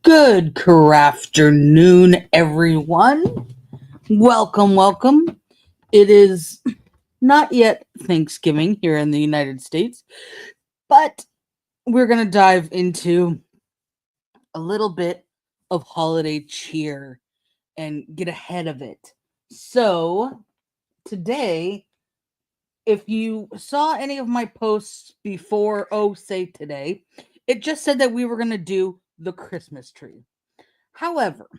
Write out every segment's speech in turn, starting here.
Good crafternoon, everyone. Welcome. It is not yet Thanksgiving here in the United States, but we're going to dive into a little bit of holiday cheer and get ahead of it. So, today, if you saw any of my posts before, say today, it just said that we were going to do the Christmas tree. However,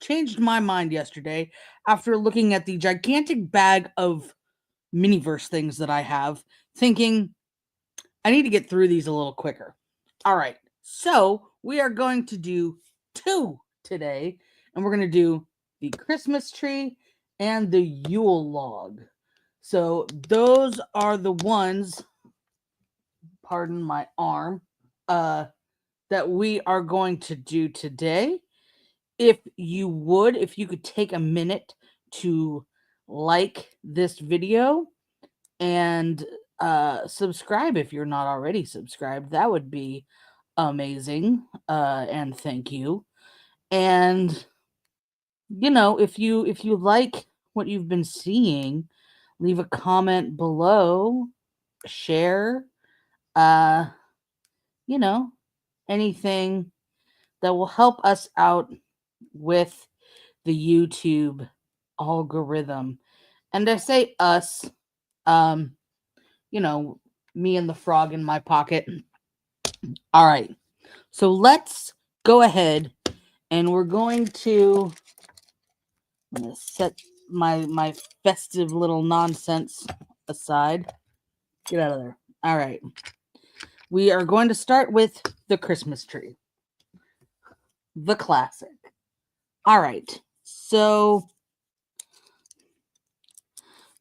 changed my mind yesterday after looking at the gigantic bag of Miniverse things that I have, thinking I need to get through these a little quicker. All right, so we are going to do two today, and we're going to do the Christmas tree and the Yule Log. So those are the ones, pardon my arm, that we are going to do today. If you could take a minute to like this video and subscribe if you're not already subscribed, that would be amazing. And thank you. And if you like what you've been seeing, leave a comment below, share, uh, anything that will help us out with the YouTube algorithm. And I say us, me and the frog in my pocket. All right. So let's go ahead and we're going to set my festive little nonsense aside. Get out of there. All right. We are going to start with the Christmas tree. The classic. All right. So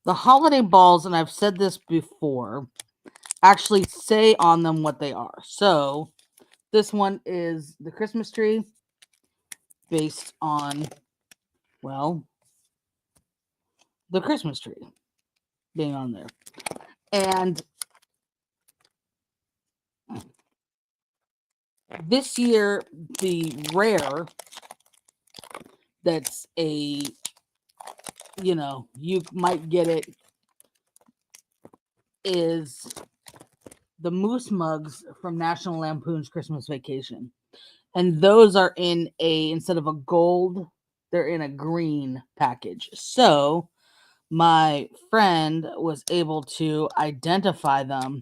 the holiday balls, and I've said this before, actually say on them what they are. So this one is the Christmas tree based on, the Christmas tree being on there. And this year, the rare that's you might get it is the Moose Mugs from National Lampoon's Christmas Vacation. And those are instead of a gold, they're in a green package. So my friend was able to identify them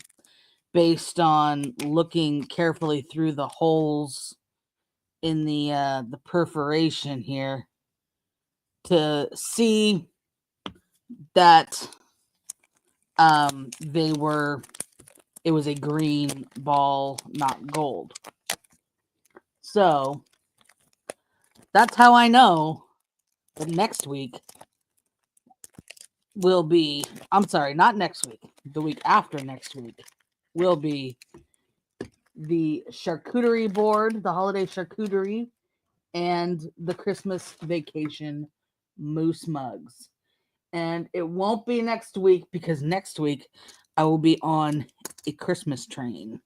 based on looking carefully through the holes in the perforation here to see that it was a green ball, not gold. So that's how I know that next week will be, I'm sorry, not next week, the week after next week will be the charcuterie board, the holiday charcuterie, and the Christmas Vacation Moose Mugs. And it won't be next week because next week I will be on a Christmas train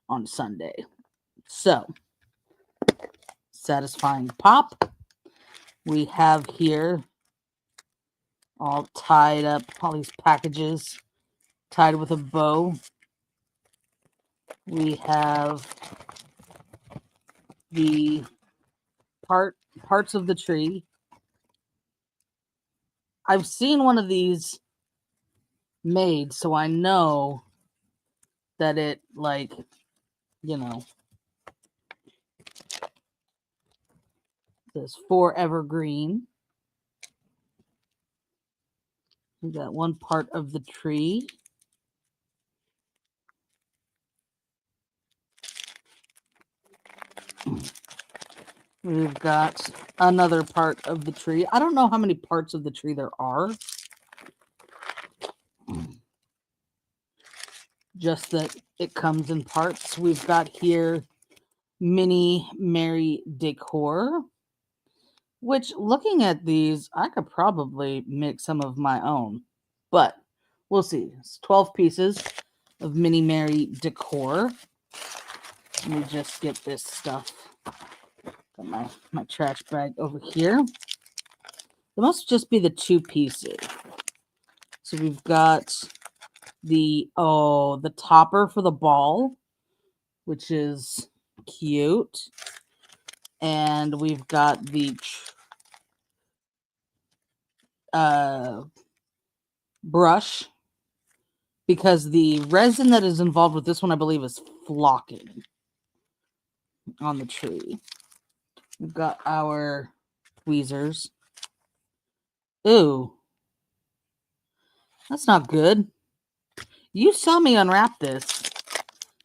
on Sunday. So, satisfying pop. We have here all tied up, all these packages tied with a bow. We have the parts of the tree. I've seen one of these made, so I know that it, says Forever Green. We got one part of the tree. We've got another part of the tree. I don't know how many parts of the tree there are. Just that it comes in parts. We've got here mini Mary decor, which looking at these, I could probably make some of my own, but we'll see. It's 12 pieces of mini Mary decor. Let me just get this stuff Got my trash bag over here. It must just be the 2 pieces. So we've got the topper for the ball, which is cute. And we've got the brush, because the resin that is involved with this one, I believe, is flocking on the tree. We've got our tweezers. Ooh. That's not good. You saw me unwrap this.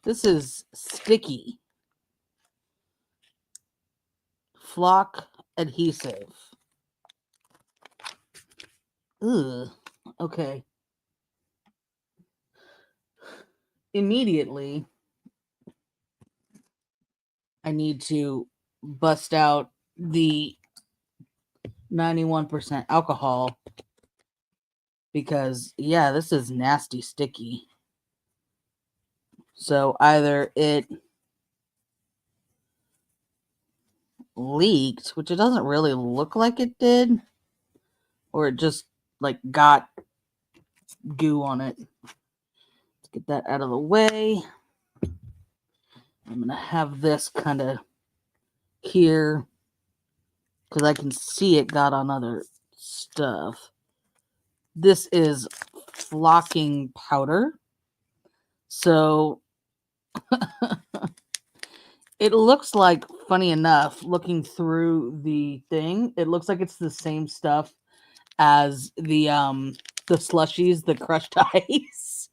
This is sticky. Flock adhesive. Ugh. Okay. Immediately, I need to bust out the 91% alcohol because, yeah, this is nasty sticky. So either it leaked, which it doesn't really look like it did, or it just like got goo on it. Let's get that out of the way. I'm gonna have this kind of here because I can see it got on other stuff. This is flocking powder. So it looks like, funny enough, looking through the thing, it looks like it's the same stuff as the slushies, the crushed ice.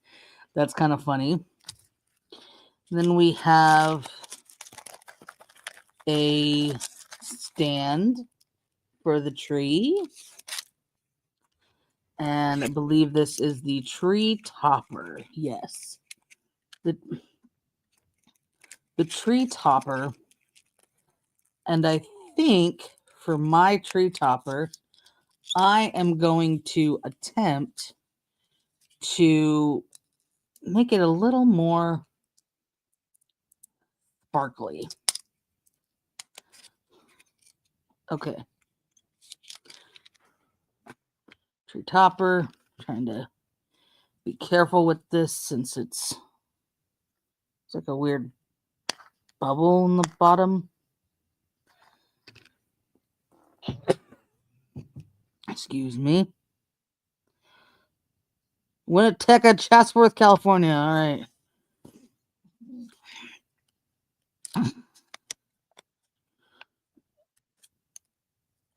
That's kind of funny. Then we have a stand for the tree. And I believe this is the tree topper. Yes. The tree topper. And I think for my tree topper, I am going to attempt to make it a little more sparkly. Okay. Tree topper. Trying to be careful with this since it's like a weird bubble in the bottom. Excuse me. Winnetka, Chatsworth, California. All right.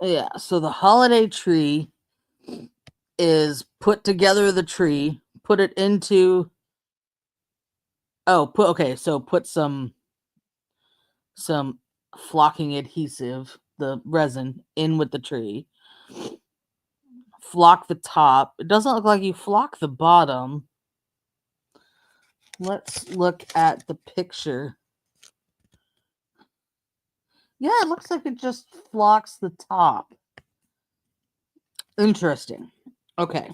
Yeah, so the holiday tree is put together the tree, put it into put some flocking adhesive, the resin, in with the tree. Flock the top. It doesn't look like you flock the bottom. Let's look at the picture. Yeah, it looks like it just flocks the top. Interesting. Okay.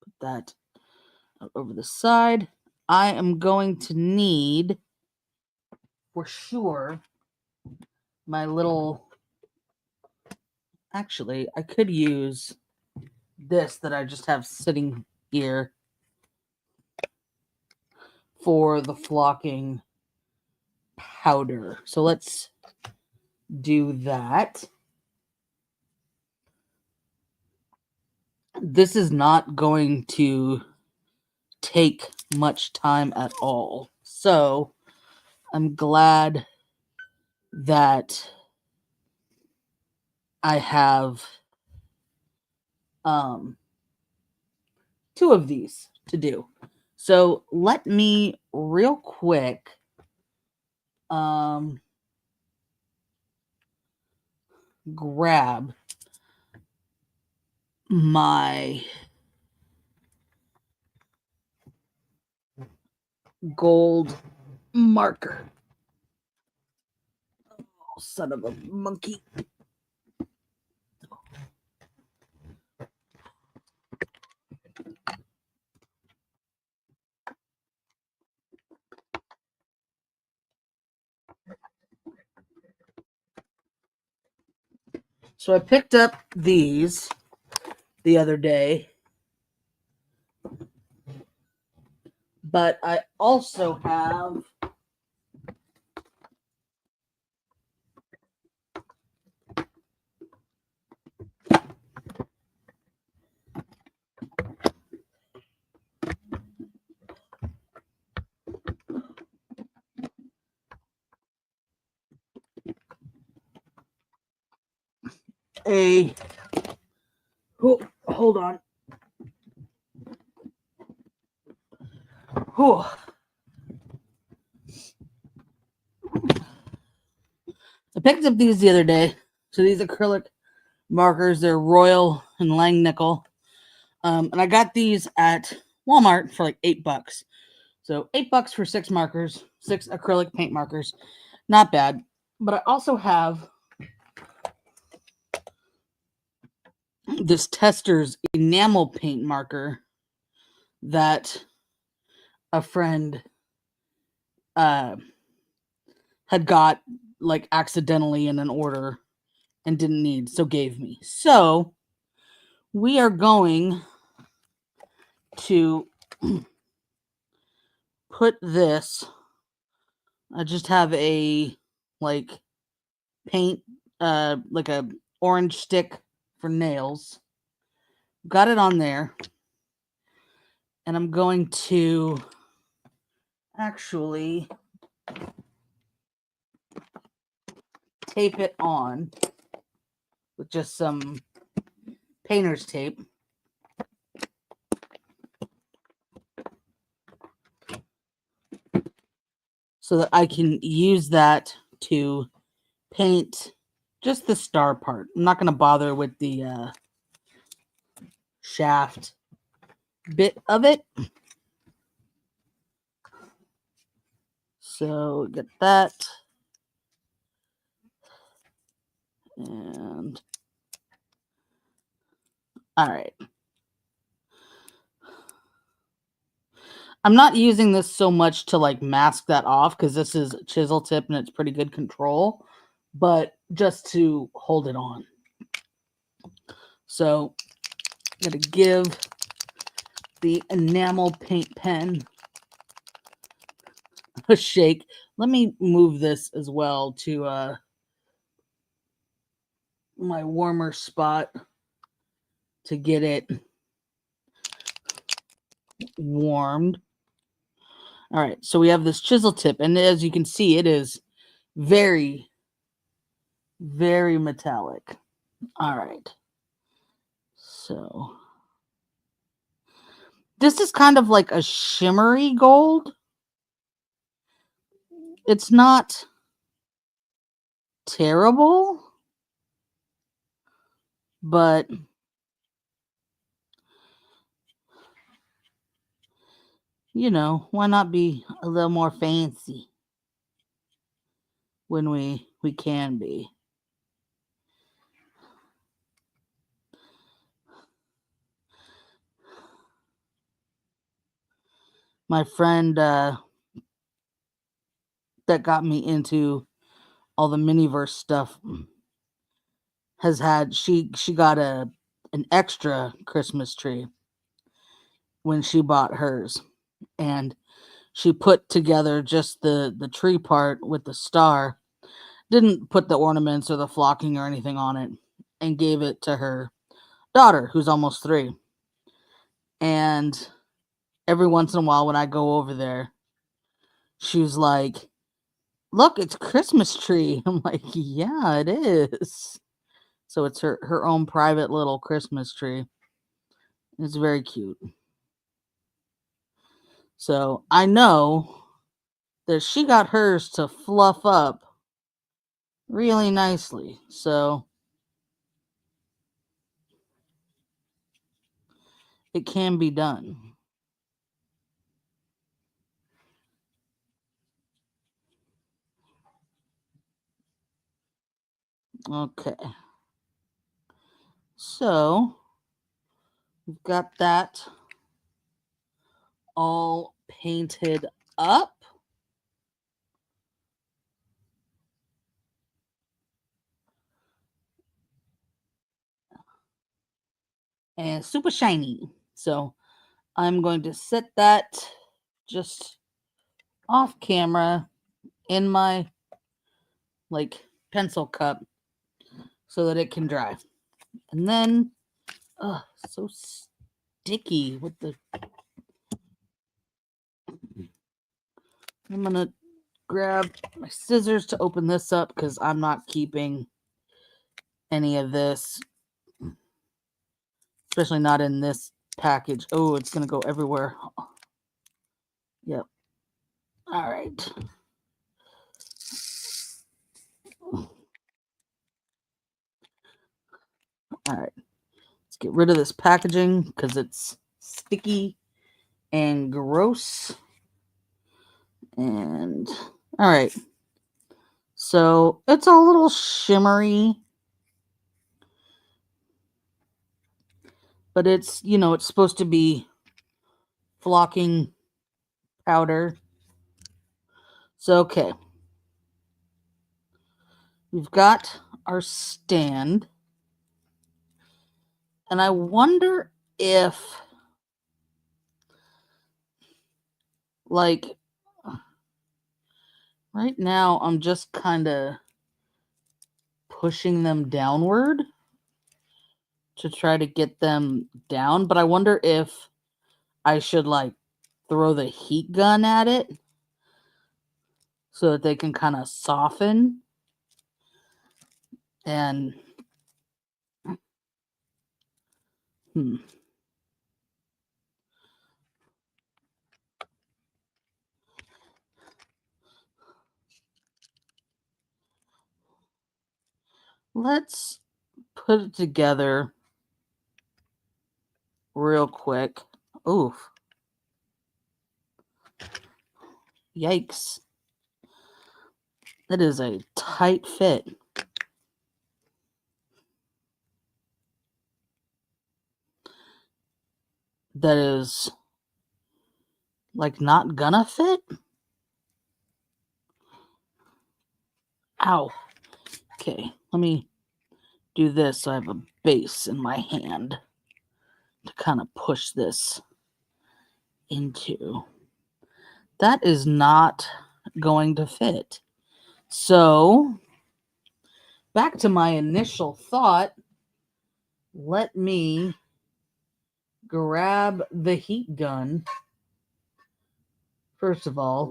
Put that over the side. I am going to need, for sure, my little... Actually, I could use this that I just have sitting here for the flocking powder. So let's do that. This is not going to take much time at all. So I'm glad that I have 2 of these to do. So let me real quick grab my gold marker. Oh, son of a monkey. So I picked up these the other day, but I also have a hold on. Whew. I picked up these the other day. So these acrylic markers, they're Royal and Langnickel. And I got these at Walmart for like $8. So $8 for 6 markers, 6 acrylic paint markers. Not bad. But I also have this Tester's enamel paint marker that a friend had got like accidentally in an order and didn't need, so gave me. So we are going to put this. I just have a like paint, like a orange stick for nails. Got it on there, and I'm going to actually tape it on with just some painter's tape. So that I can use that to paint just the star part. I'm not going to bother with the shaft bit of it. So get that. And all right. I'm not using this so much to like mask that off because this is chisel tip and it's pretty good control, but just to hold it on. So I'm going to give the enamel paint pen a shake. Let me move this as well to my warmer spot to get it warmed. All right, so we have this chisel tip, and as you can see, it is very, very metallic. All right, so this is kind of like a shimmery gold. It's not terrible, but you know, why not be a little more fancy when we can be? My friend that got me into all the Miniverse stuff has had she got an extra Christmas tree when she bought hers, and she put together just the tree part with the star, didn't put the ornaments or the flocking or anything on it, and gave it to her daughter who's almost 3. And every once in a while when I go over there, she's like, look, it's Christmas tree. I'm like, yeah, it is. So it's her own private little Christmas tree. It's very cute. So I know that she got hers to fluff up really nicely. So it can be done. Okay. So we've got that all painted up. and super shiny. So I'm going to set that just off camera in my like pencil cup so that it can dry. And then, so sticky with the. I'm gonna grab my scissors to open this up because I'm not keeping any of this, especially not in this package. Oh, it's gonna go everywhere. Yep. All right. All right. Let's get rid of this packaging because it's sticky and gross. And all right. So it's a little shimmery, but it's, it's supposed to be flocking powder. So, okay. We've got our stand. And I wonder if, like, right now I'm just kind of pushing them downward to try to get them down. But I wonder if I should, like, throw the heat gun at it so that they can kind of soften. And, let's put it together real quick. Oof. Yikes. That is a tight fit. That is, like, not gonna fit. Ow. Okay, let me do this so I have a base in my hand to kind of push this into. That is not going to fit. So, back to my initial thought, let me grab the heat gun. First of all,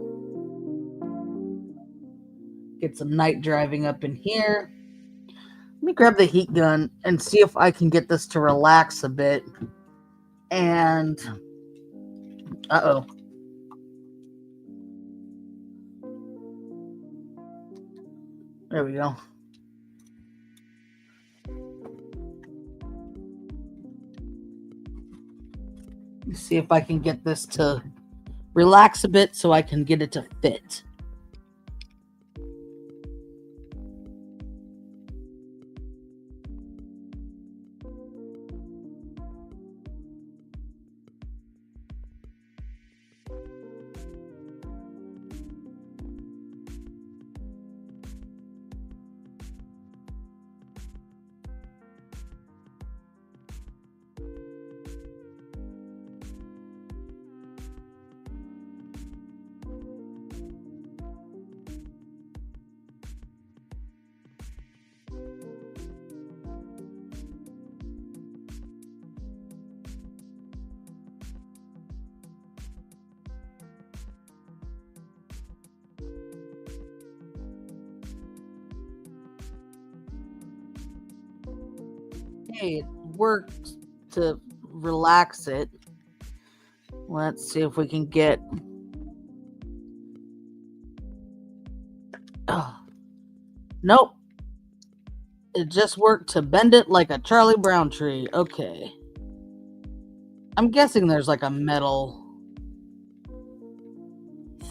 get some night driving up in here. Let me grab the heat gun and see if I can get this to relax a bit. And, uh-oh. There we go. Let's see if I can get this to relax a bit so I can get it to fit. Hey, it worked to relax it. Let's see if we can get. Oh, nope. It just worked to bend it like a Charlie Brown tree. Okay. I'm guessing there's like a metal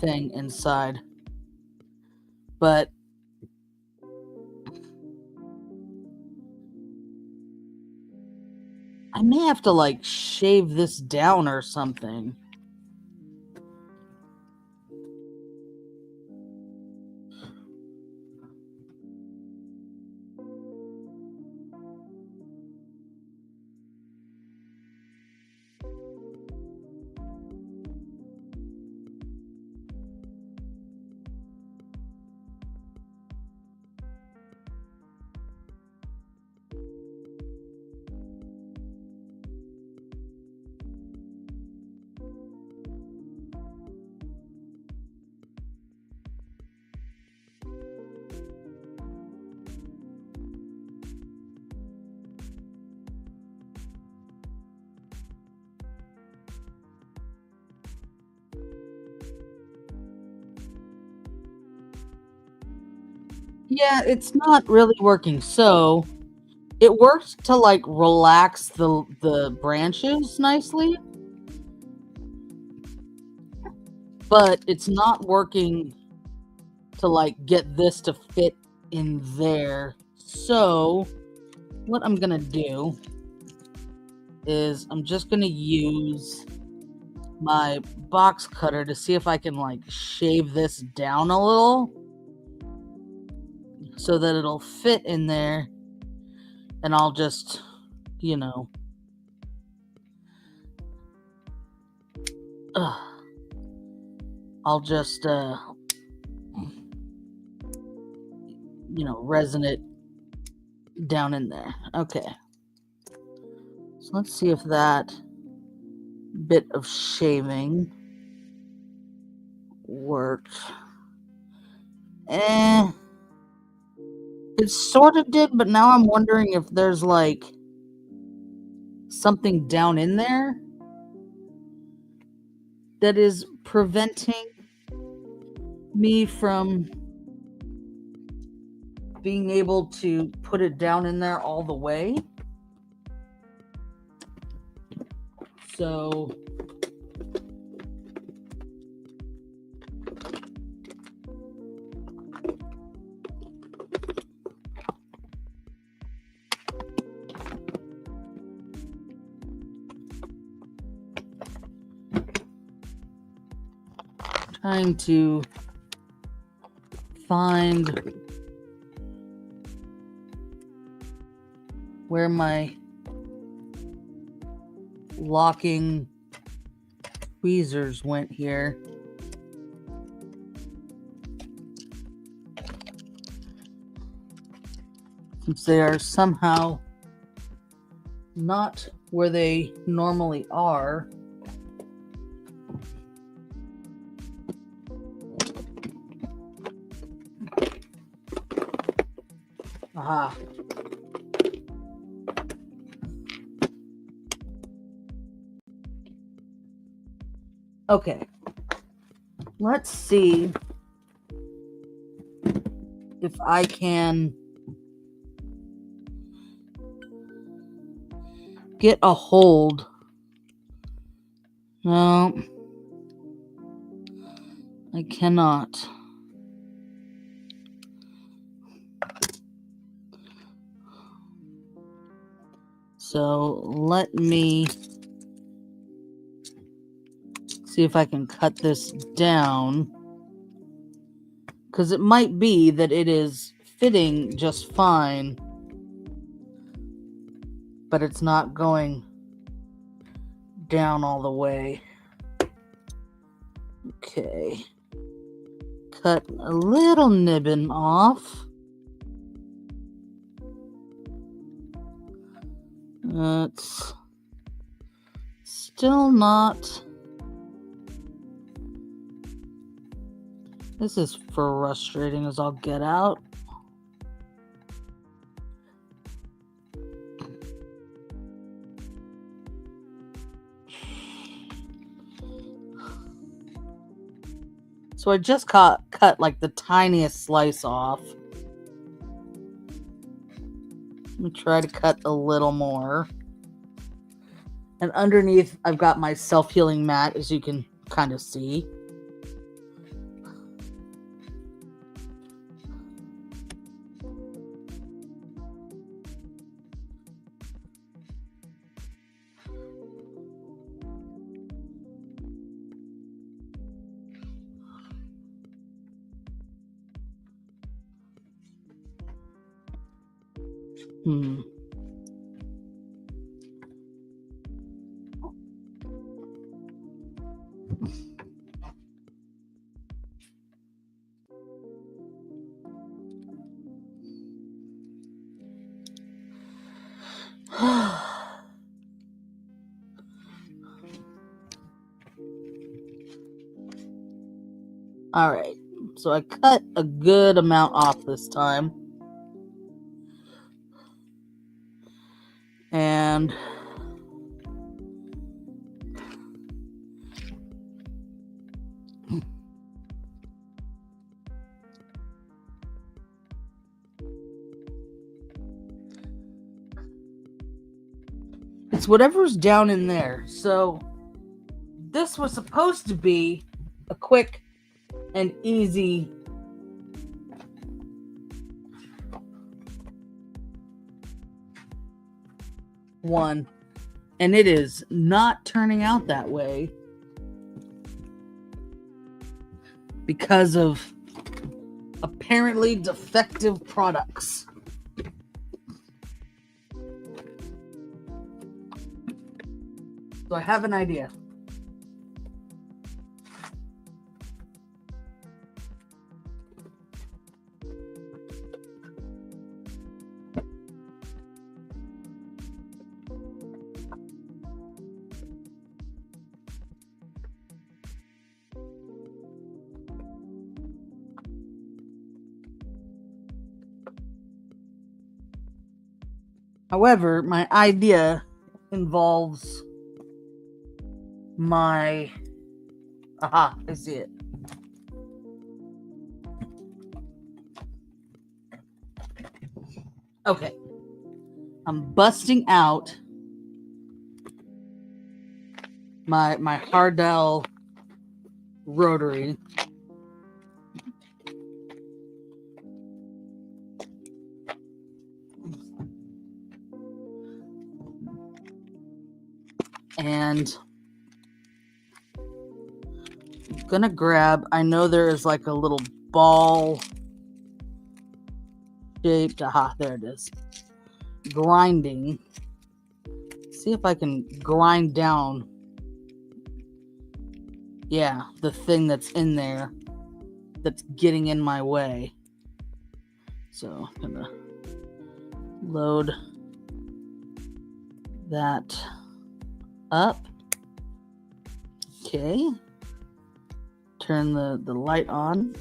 thing inside. But I may have to like shave this down or something. Yeah, it's not really working. So it works to like relax the branches nicely, but it's not working to like get this to fit in there. So what I'm gonna do is I'm just gonna use my box cutter to see if I can like shave this down a little so that it'll fit in there, and I'll just, you know, I'll just resin it down in there. Okay, so let's see if that bit of shaving worked. It sort of did, but now I'm wondering if there's like something down in there that is preventing me from being able to put it down in there all the way. So trying to find where my locking tweezers went here. Since they are somehow not where they normally are. Aha. Okay. Let's see if I can get a hold. No, I cannot. So let me see if I can cut this down, because it might be that it is fitting just fine, but it's not going down all the way. Okay. Cut a little nibbin off. It's still not. This is frustrating as I'll get out. So I just cut like the tiniest slice off. Let me try to cut a little more. And underneath, I've got my self-healing mat, as you can kind of see. All right, so I cut a good amount off this time. And it's whatever's down in there. So this was supposed to be a quick and easy one, and it is not turning out that way because of apparently defective products. So I have an idea. However, my idea involves my... Aha, I see it. Okay. I'm busting out my Hardell rotary. And I'm gonna grab, I know there is like a little ball shaped, aha, there it is. Grinding. See if I can grind down, yeah, the thing that's in there that's getting in my way. So I'm gonna load that up. Okay. Turn the light on.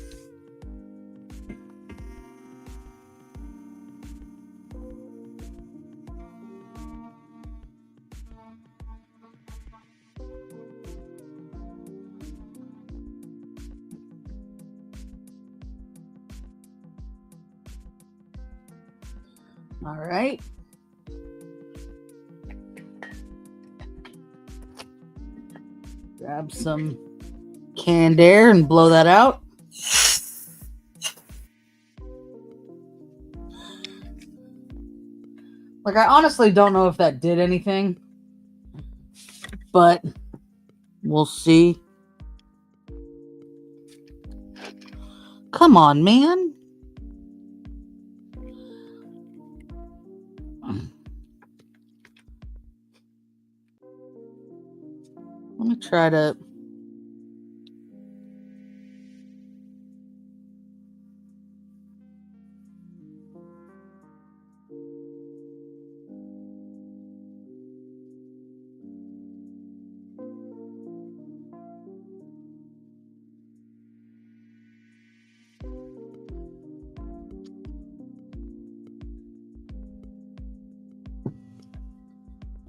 All right. Grab some canned air and blow that out. Like, I honestly don't know if that did anything, but we'll see. Come on, man. Let me try to...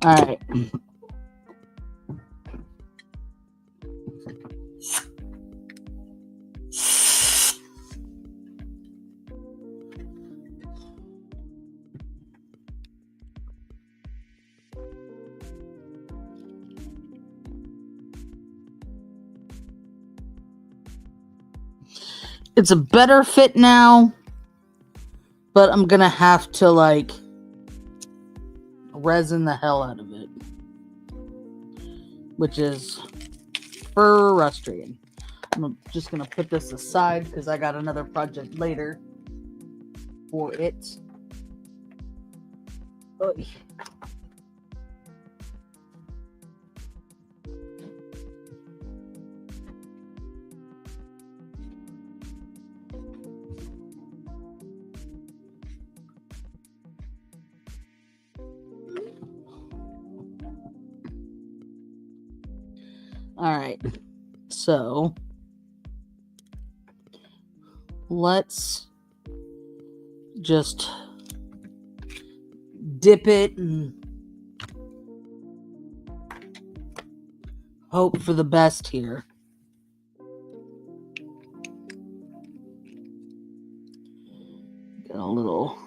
All right. It's a better fit now, but I'm gonna have to like resin the hell out of it, which is frustrating. I'm just gonna put this aside because I got another project later for it. Oy. All right, so let's just dip it and hope for the best here. Get a little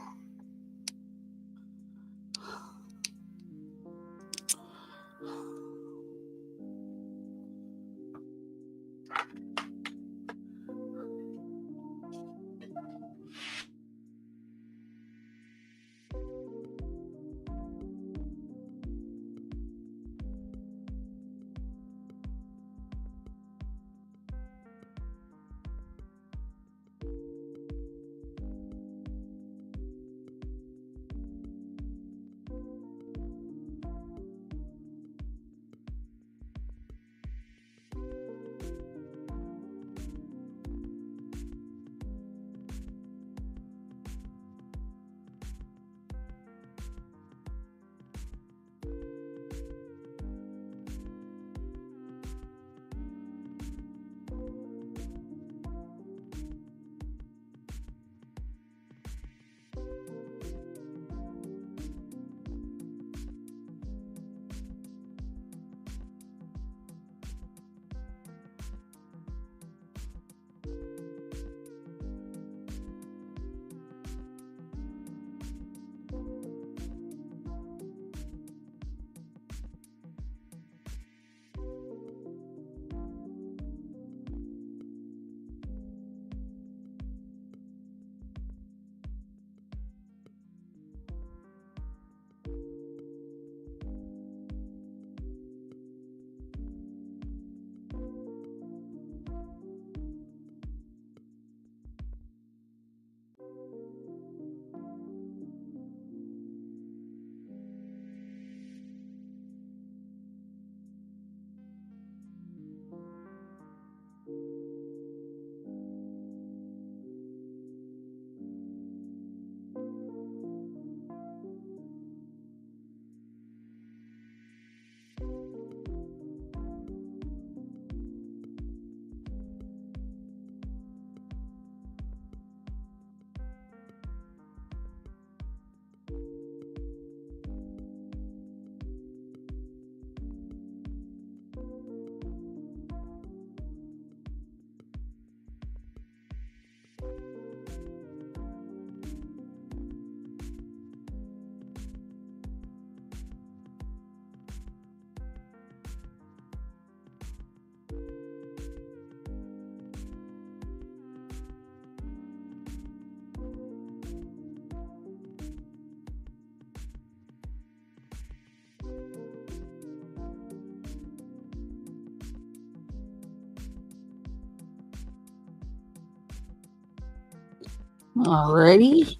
Alrighty.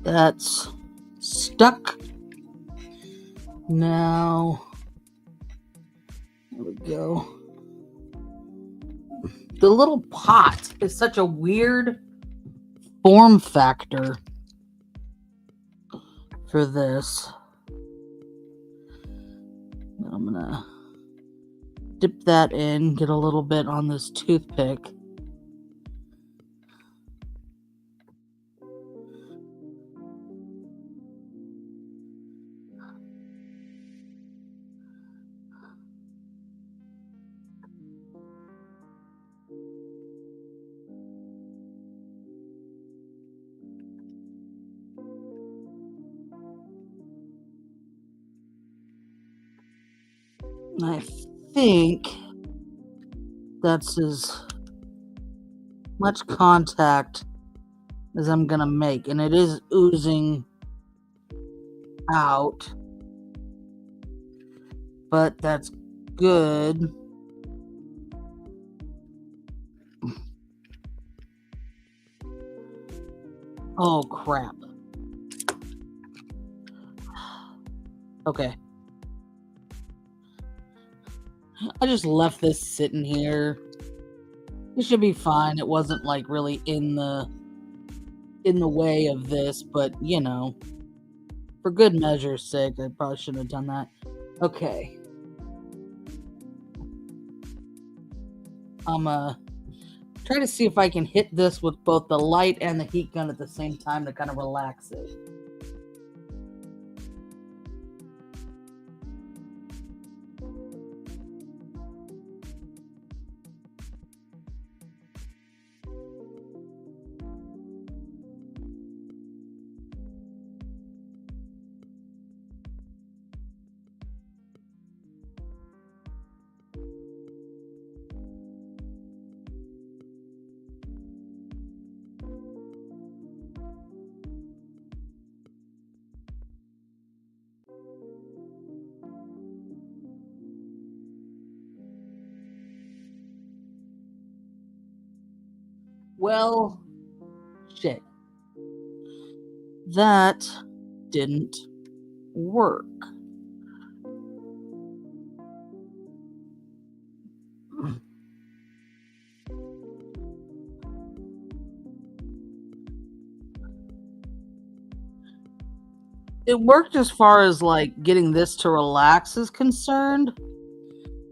That's stuck. Now, there we go. The little pot is such a weird form factor for this. I'm gonna dip that in, get a little bit on this toothpick. I think that's as much contact as I'm gonna make, and it is oozing out, but that's good. Oh crap. Okay. I just left this sitting here. It should be fine. It wasn't like really in the way of this, but you know, for good measure's sake, I probably shouldn't have done that. Okay. I'm try to see if I can hit this with both the light and the heat gun at the same time to kind of relax it. Well, shit. That didn't work. It worked as far as like getting this to relax is concerned,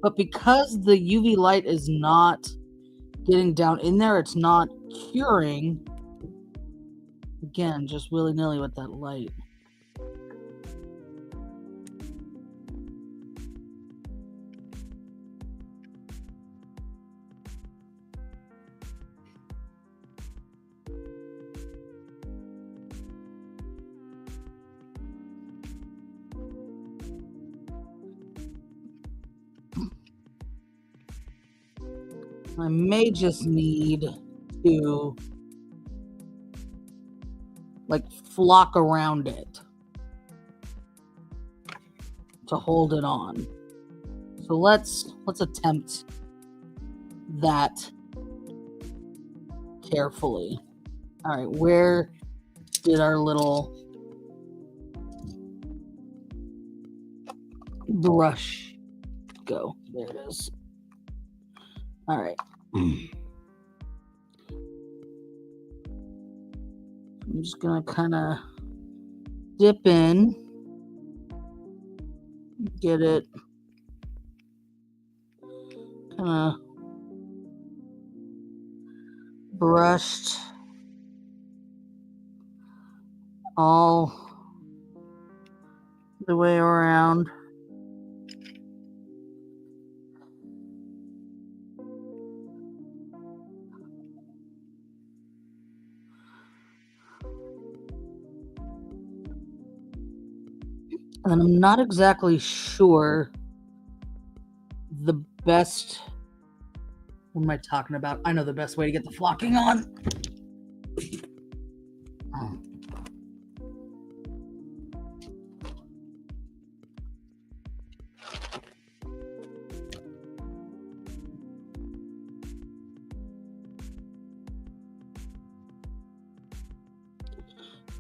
but because the UV light is not getting down in there, it's not curing. Again, just willy-nilly with that light. I may just need to like flock around it to hold it on. So let's attempt that carefully. All right, where did our little brush go? There it is. All right. I'm just gonna kind of dip in, get it kind of brushed all the way around. And I'm not exactly sure the best. What am I talking about? I know the best way to get the flocking on.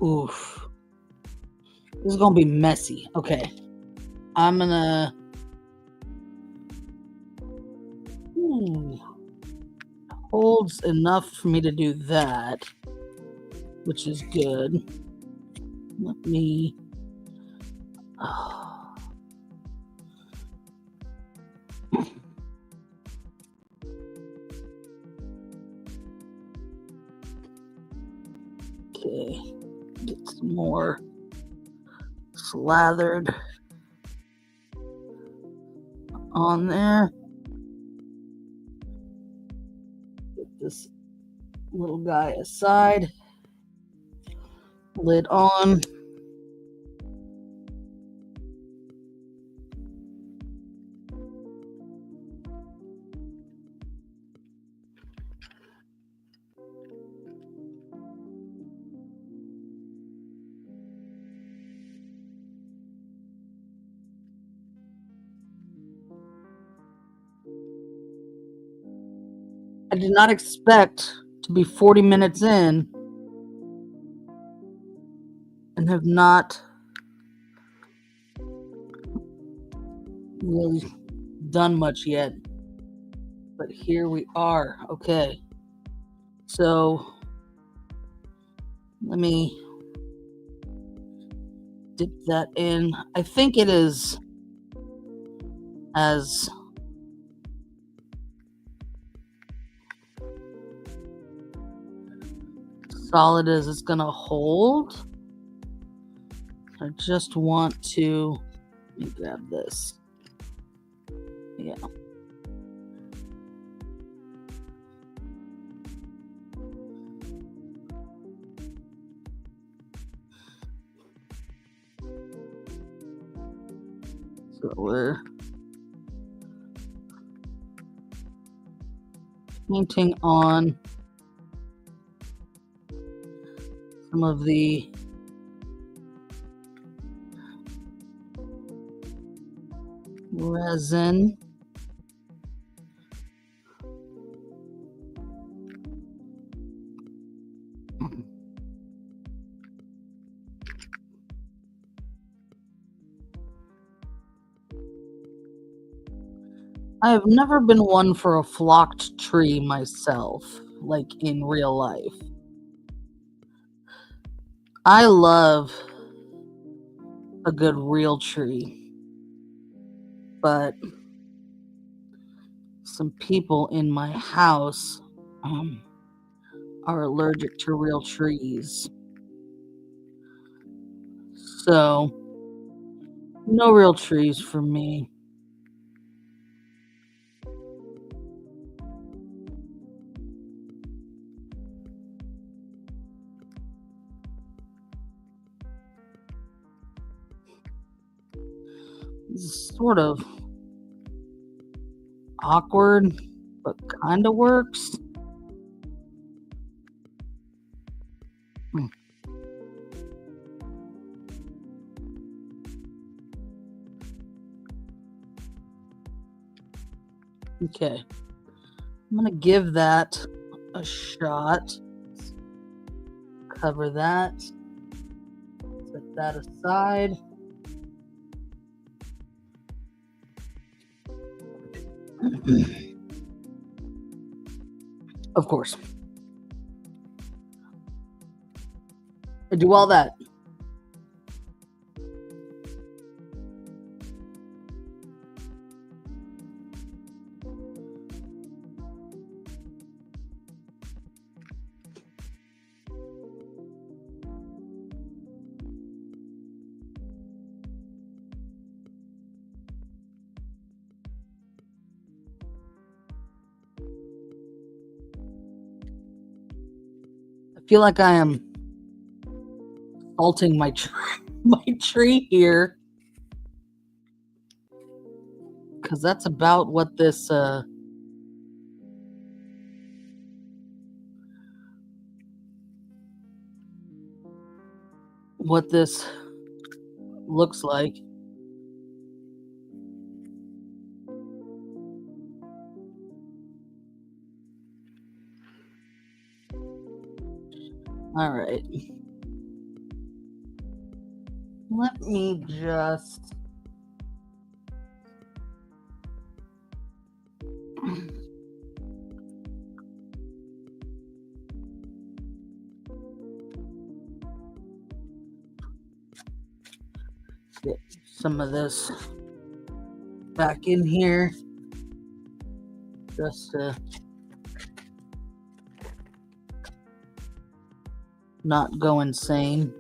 Oof. This is gonna be messy. Okay. I'm gonna. Ooh. Holds enough for me to do that, which is good. Let me. Okay. Get some more slathered on there. Get this little guy aside. Lid on. I did not expect to be 40 minutes in and have not really done much yet. But here we are. Okay. So let me dip that in. I think it is as solid as it's gonna hold. I just want to let me grab this. Yeah. So we're painting on some of the resin. I have never been one for a flocked tree myself, like in real life. I love a good real tree, but some people in my house are allergic to real trees. So, no real trees for me. It's sort of awkward, but kind of works. Okay. I'm going to give that a shot. Cover that. Set that aside. Of course. I do all that. I feel like I am salting my tree here, because that's about what this looks like. All right. Let me just... get some of this back in here just to not go insane.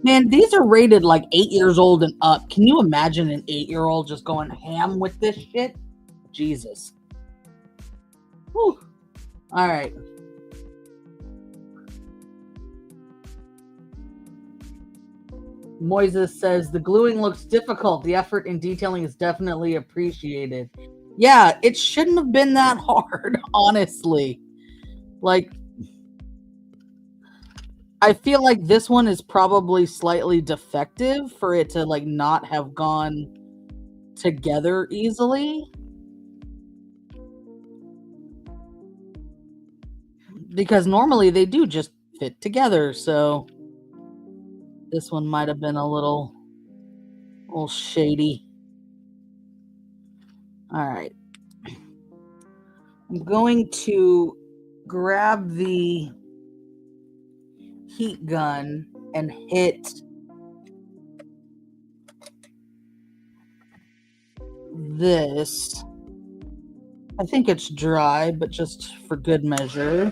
Man, these are rated like 8 years old and up. Can you imagine an 8-year-old just going ham with this shit? Jesus. Whew. All right. Moises says, the gluing looks difficult. The effort in detailing is definitely appreciated. Yeah, it shouldn't have been that hard, honestly. Like, I feel like this one is probably slightly defective for it to, like, not have gone together easily. Because normally they do just fit together, so this one might have been a little shady. All right. I'm going to grab the heat gun and hit this. I think it's dry, but just for good measure.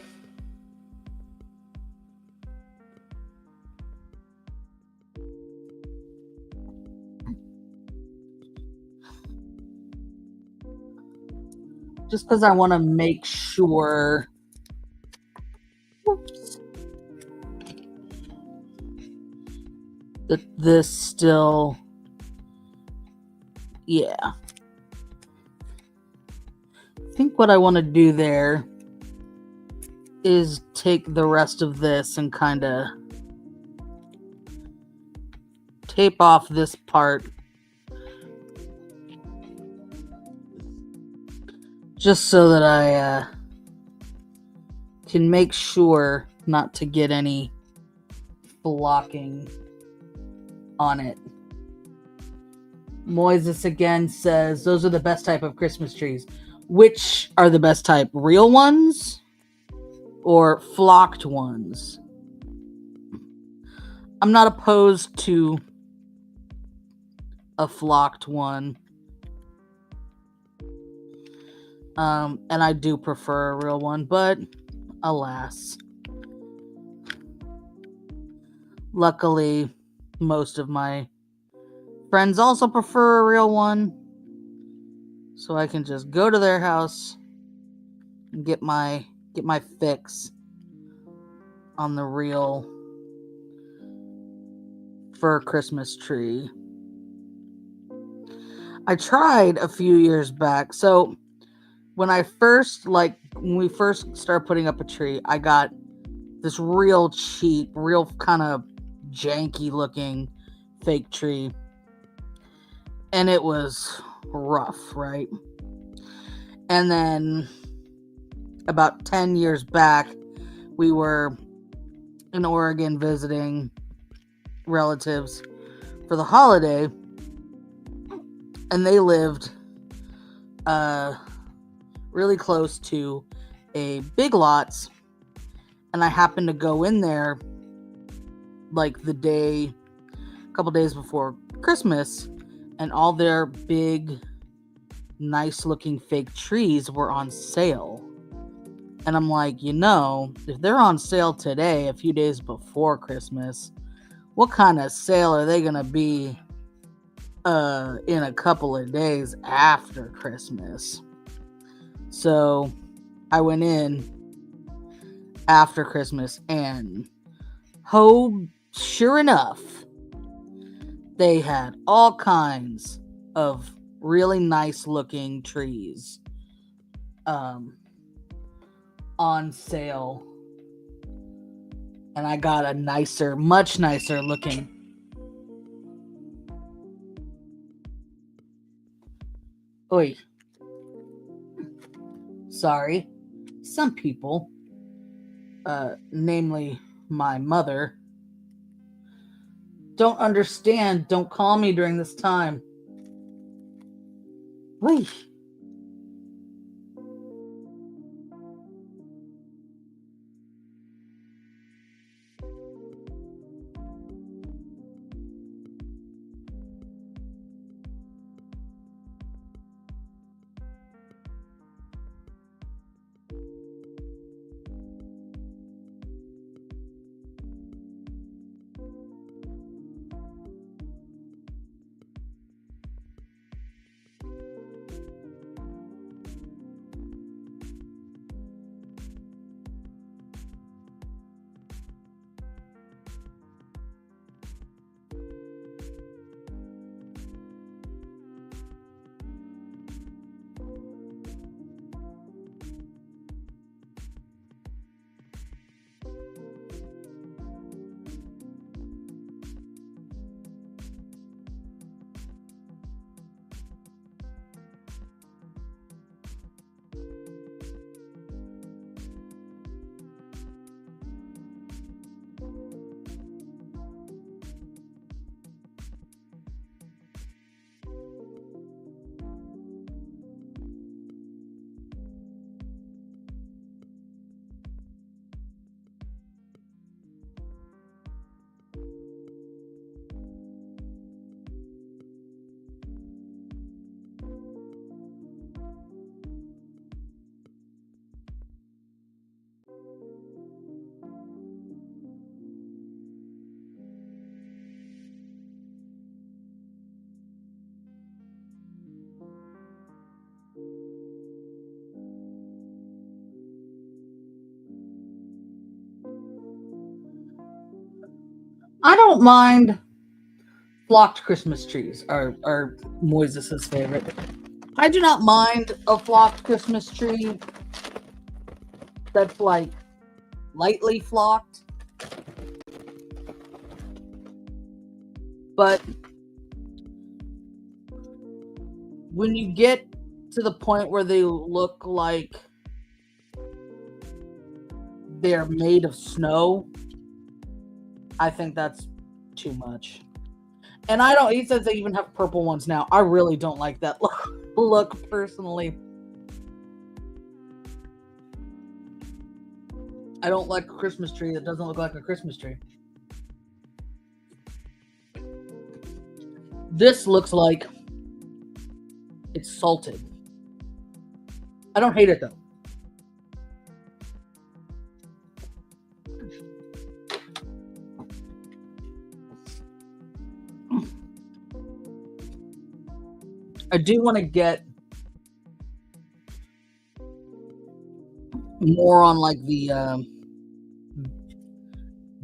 Just because I want to make sure. Whoops. That this still. Yeah. I think what I want to do there is take the rest of this and kind of tape off this part. Just so that I can make sure not to get any blocking on it. Moises again says, those are the best type of Christmas trees. Which are the best type? Real ones or flocked ones? I'm not opposed to a flocked one. And I do prefer a real one, but alas. Luckily, most of my friends also prefer a real one. So I can just go to their house and get my fix on the real fir Christmas tree. I tried a few years back. So when we first started putting up a tree, I got this real cheap, real kind of janky looking fake tree. And it was rough, right? And then about 10 years back, we were in Oregon visiting relatives for the holiday. And they lived really close to a Big Lots, and I happened to go in there like a couple days before Christmas, and all their big, nice looking fake trees were on sale. And I'm like, if they're on sale today, a few days before Christmas, what kind of sale are they gonna be in a couple of days after Christmas? So I went in after Christmas, and sure enough, they had all kinds of really nice looking trees on sale. And I got a much nicer looking. Oi. sorry, some people, namely my mother, don't understand. Don't call me during this time. Wait. I don't mind flocked Christmas trees are Moises's favorite. I do not mind a flocked Christmas tree that's like lightly flocked. But when you get to the point where they look like they're made of snow, I think that's too much. And I don't, he says they even have purple ones now. I really don't like that look personally. I don't like a Christmas tree that doesn't look like a Christmas tree. This looks like it's salted. I don't hate it though. I do want to get more on like the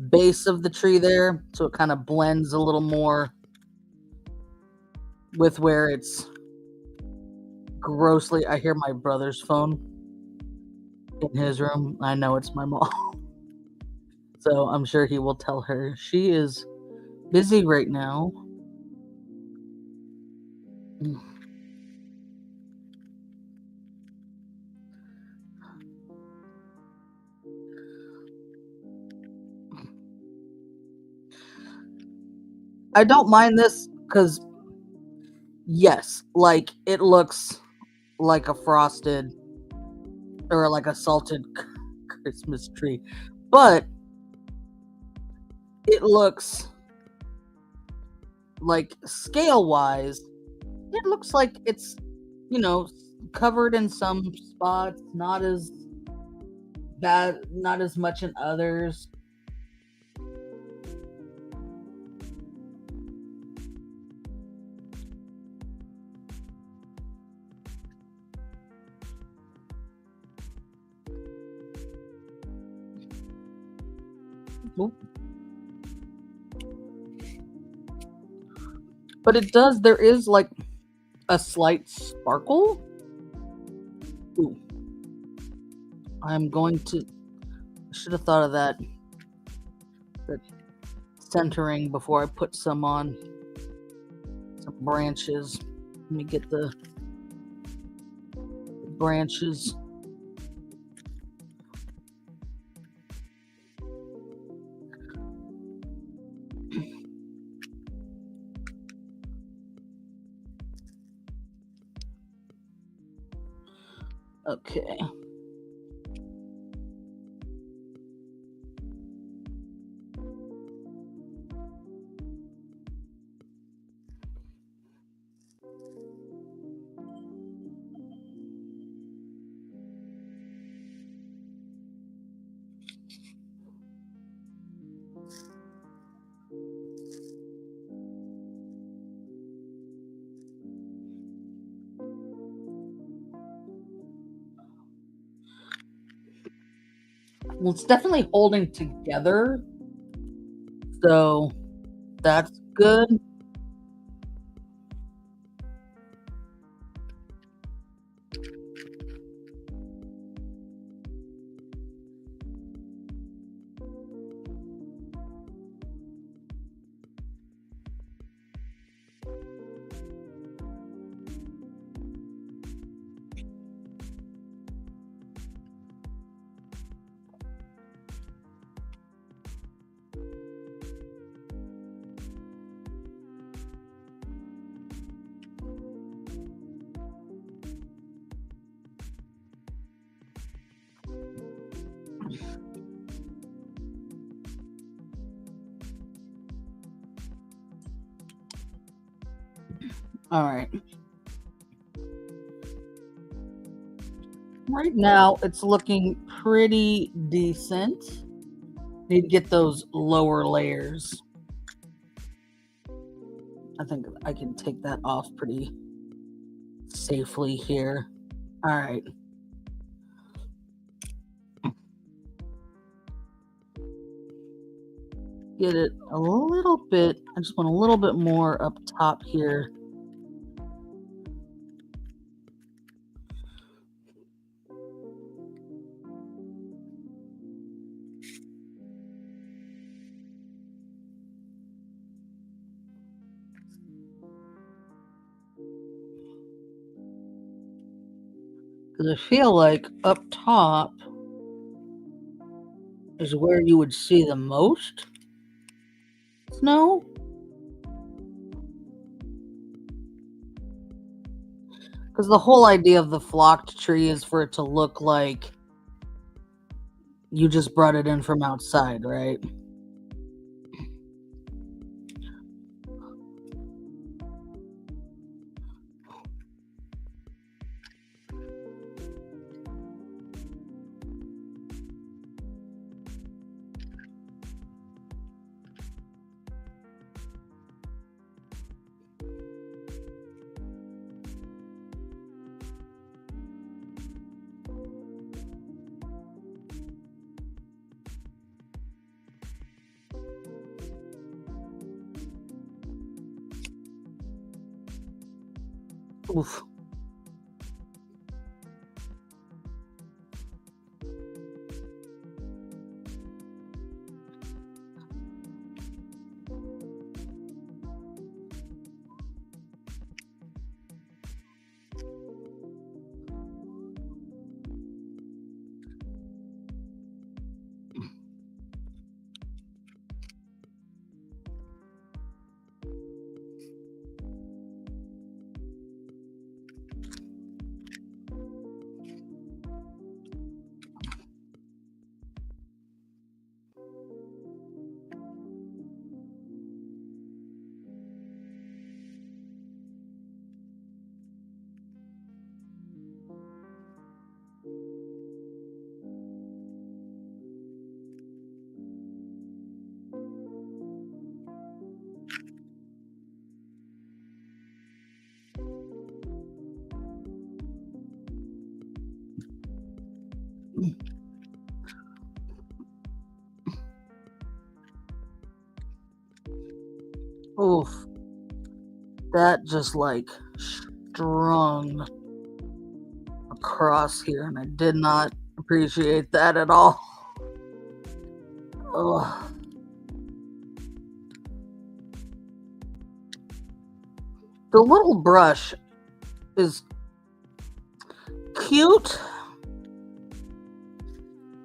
base of the tree there, so it kind of blends a little more with where it's grossly. I hear my brother's phone in his room. I know it's my mom. So I'm sure he will tell her she is busy right now. I don't mind this because, yes, like it looks like a frosted or like a salted Christmas tree, but it looks like scale wise, it looks like it's, covered in some spots, not as bad, not as much in others. But there is like a slight sparkle. Ooh. I should have thought of that centering before I put some on some branches. Let me get the branches Okay. Well, it's definitely holding together, so that's good. All right. Right now, it's looking pretty decent. Need to get those lower layers. I think I can take that off pretty safely here. All right. Get it a little bit. I just want a little bit more up top here. Because I feel like up top is where you would see the most snow. Because the whole idea of the flocked tree is for it to look like you just brought it in from outside, right? Oof. Oof. That just like strung across here, and I did not appreciate that at all. Ugh. The little brush is cute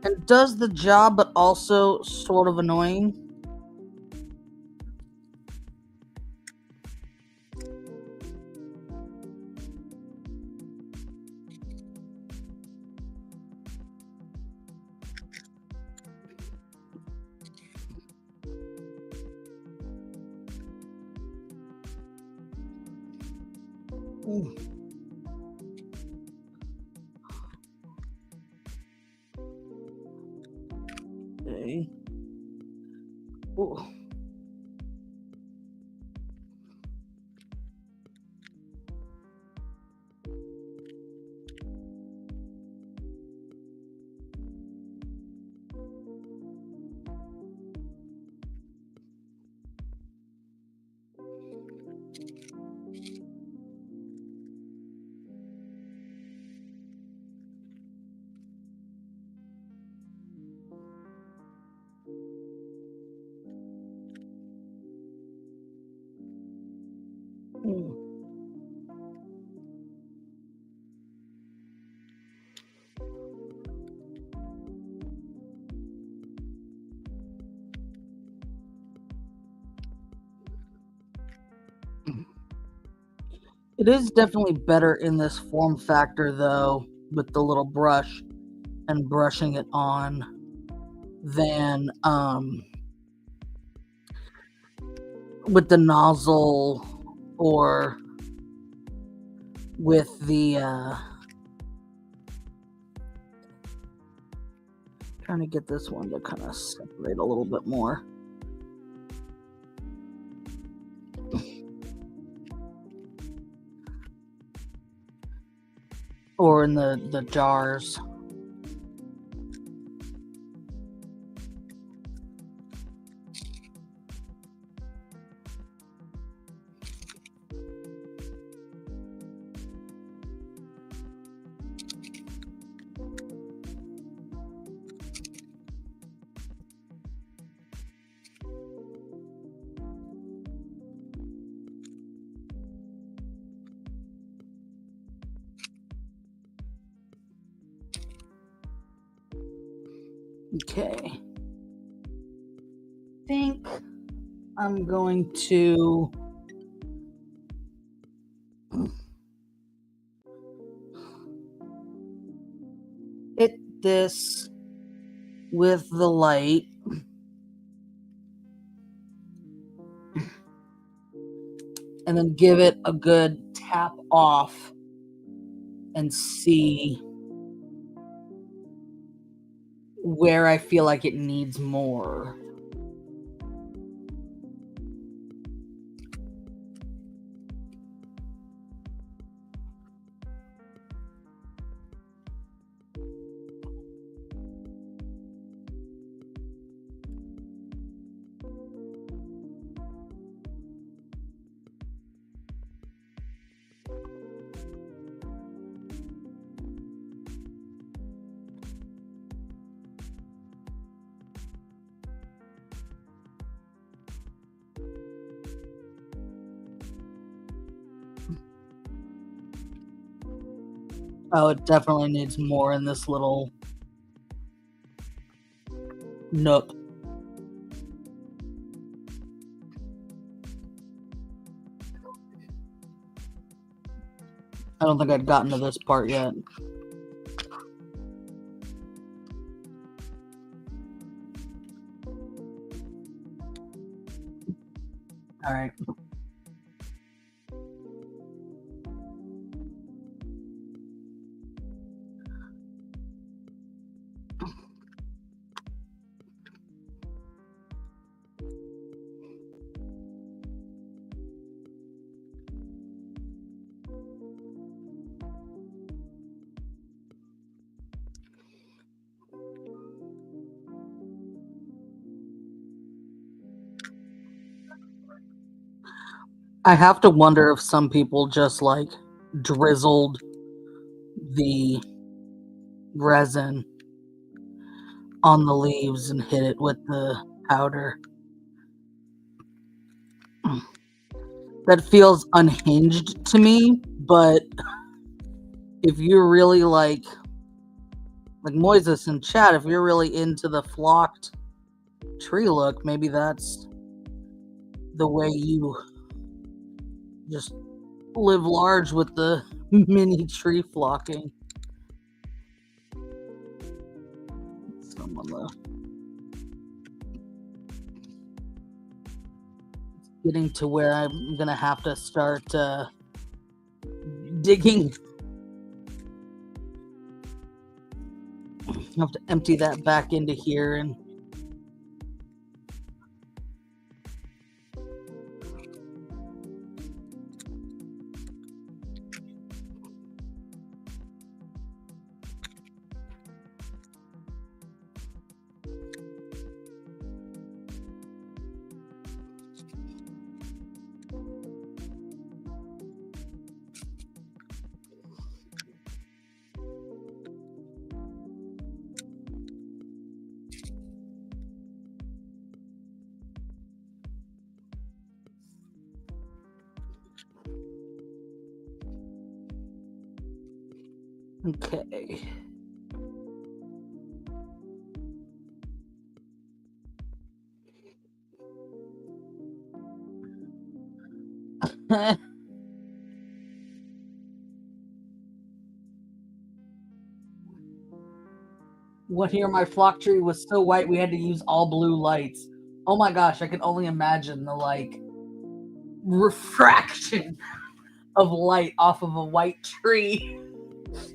and does the job, but also sort of annoying. Mm. Okay. Ooh. Mm. It is definitely better in this form factor, though, with the little brush and brushing it on than with the nozzle or with the trying to get this one to kind of separate a little bit more. Or in the jars. Okay. I think I'm going to hit this with the light and then give it a good tap off and see where I feel like it needs more. Oh, it definitely needs more in this little nook. I don't think I'd gotten to this part yet. All right. I have to wonder if some people just like drizzled the resin on the leaves and hit it with the powder. That feels unhinged to me, but if you're really like Moises in chat, if you're really into the flocked tree look, maybe that's the way you just live large with the mini tree flocking. Some of the getting to where I'm gonna have to start digging. I have to empty that back into here and okay. One here, my flock tree was so white we had to use all blue lights. Oh my gosh, I can only imagine the like refraction of light off of a white tree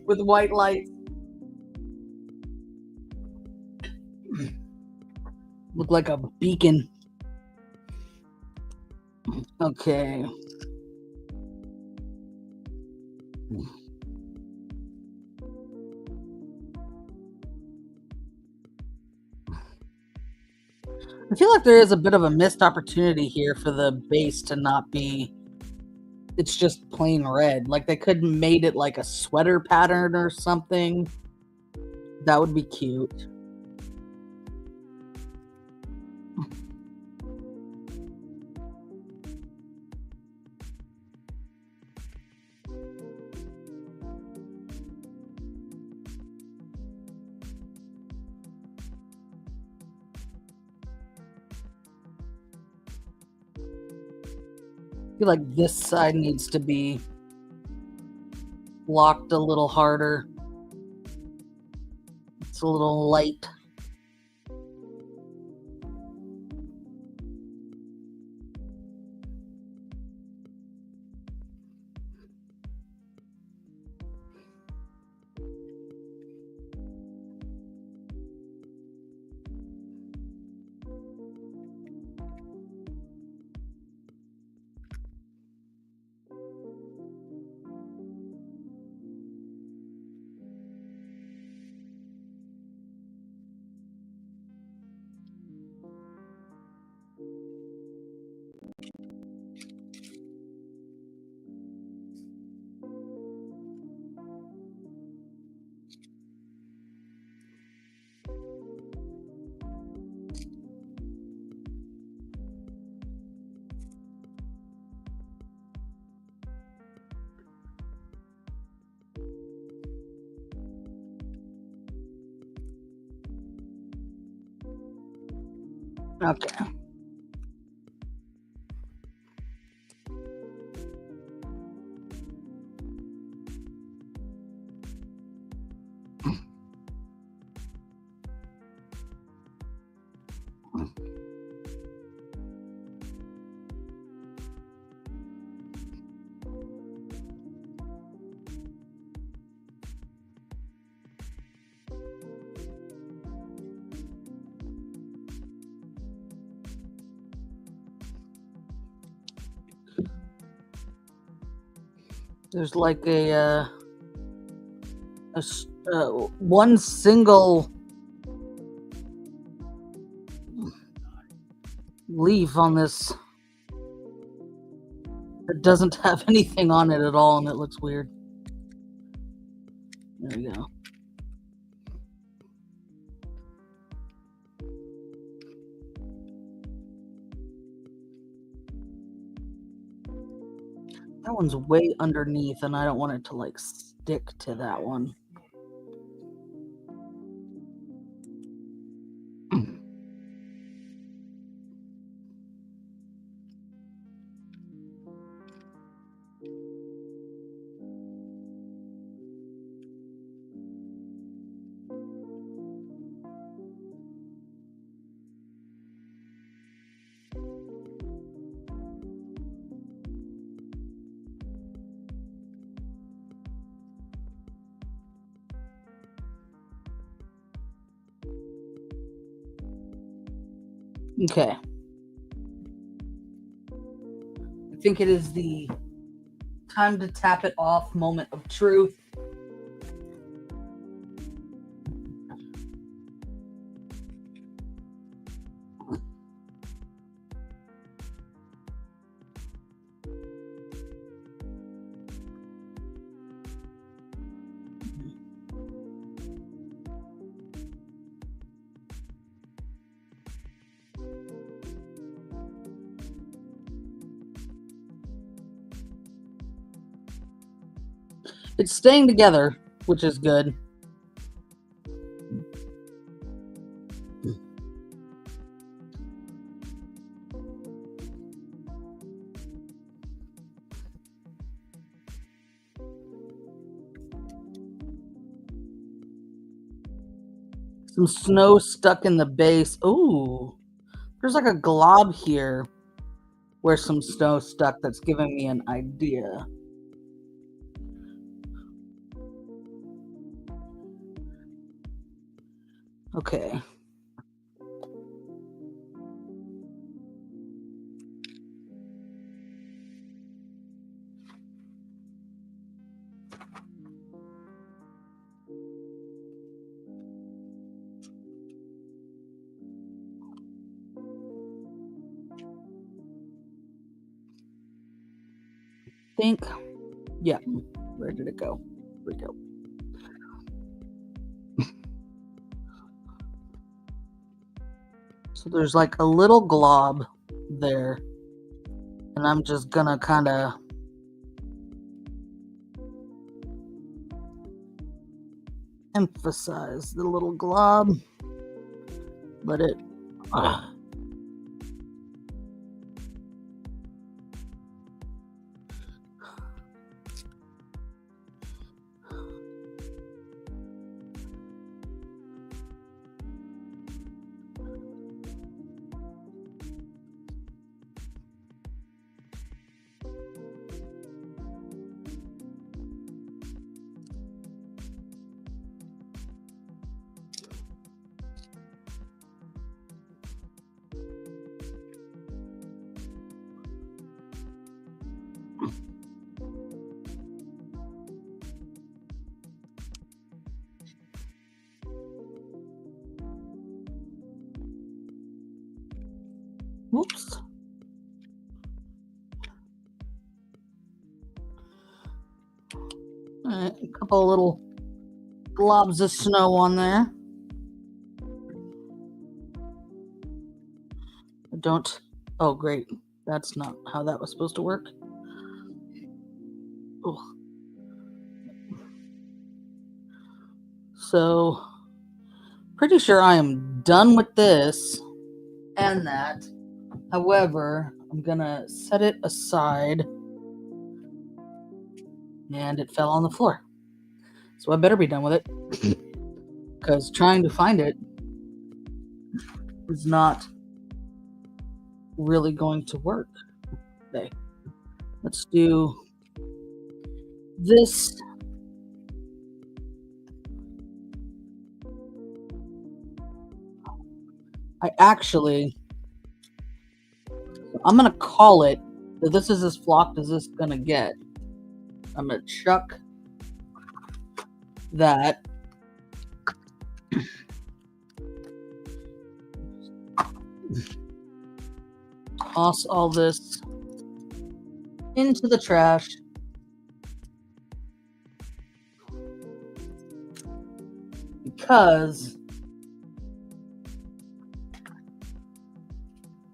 with white lights. Look like a beacon. Okay. I feel like there is a bit of a missed opportunity here for the base to not be, it's just plain red. Like they could have made it like a sweater pattern or something. That would be cute. I feel like this side needs to be blocked a little harder. It's a little light. Okay. There's like one single leaf on this that doesn't have anything on it at all, and it looks weird. There we go. That one's way underneath, and I don't want it to like stick to that one. Okay. I think it is the time to tap it off moment of truth. It's staying together, which is good. Some snow stuck in the base. Ooh, there's like a glob here where some snow stuck that's giving me an idea. Okay. Think, yeah. Where did it go? Here we go. So there's like a little glob there, and I'm just gonna kind of emphasize the little glob. Let it. Whoops. All right, a couple of little globs of snow on there. Don't. Oh, great. That's not how that was supposed to work. Ugh. So, pretty sure I am done with this and that. However, I'm gonna set it aside, and it fell on the floor. So I better be done with it, because trying to find it is not really going to work. Okay, let's do this. I'm gonna call it. This is as flocked as this is gonna get. I'm gonna chuck that. Toss all this into the trash. Because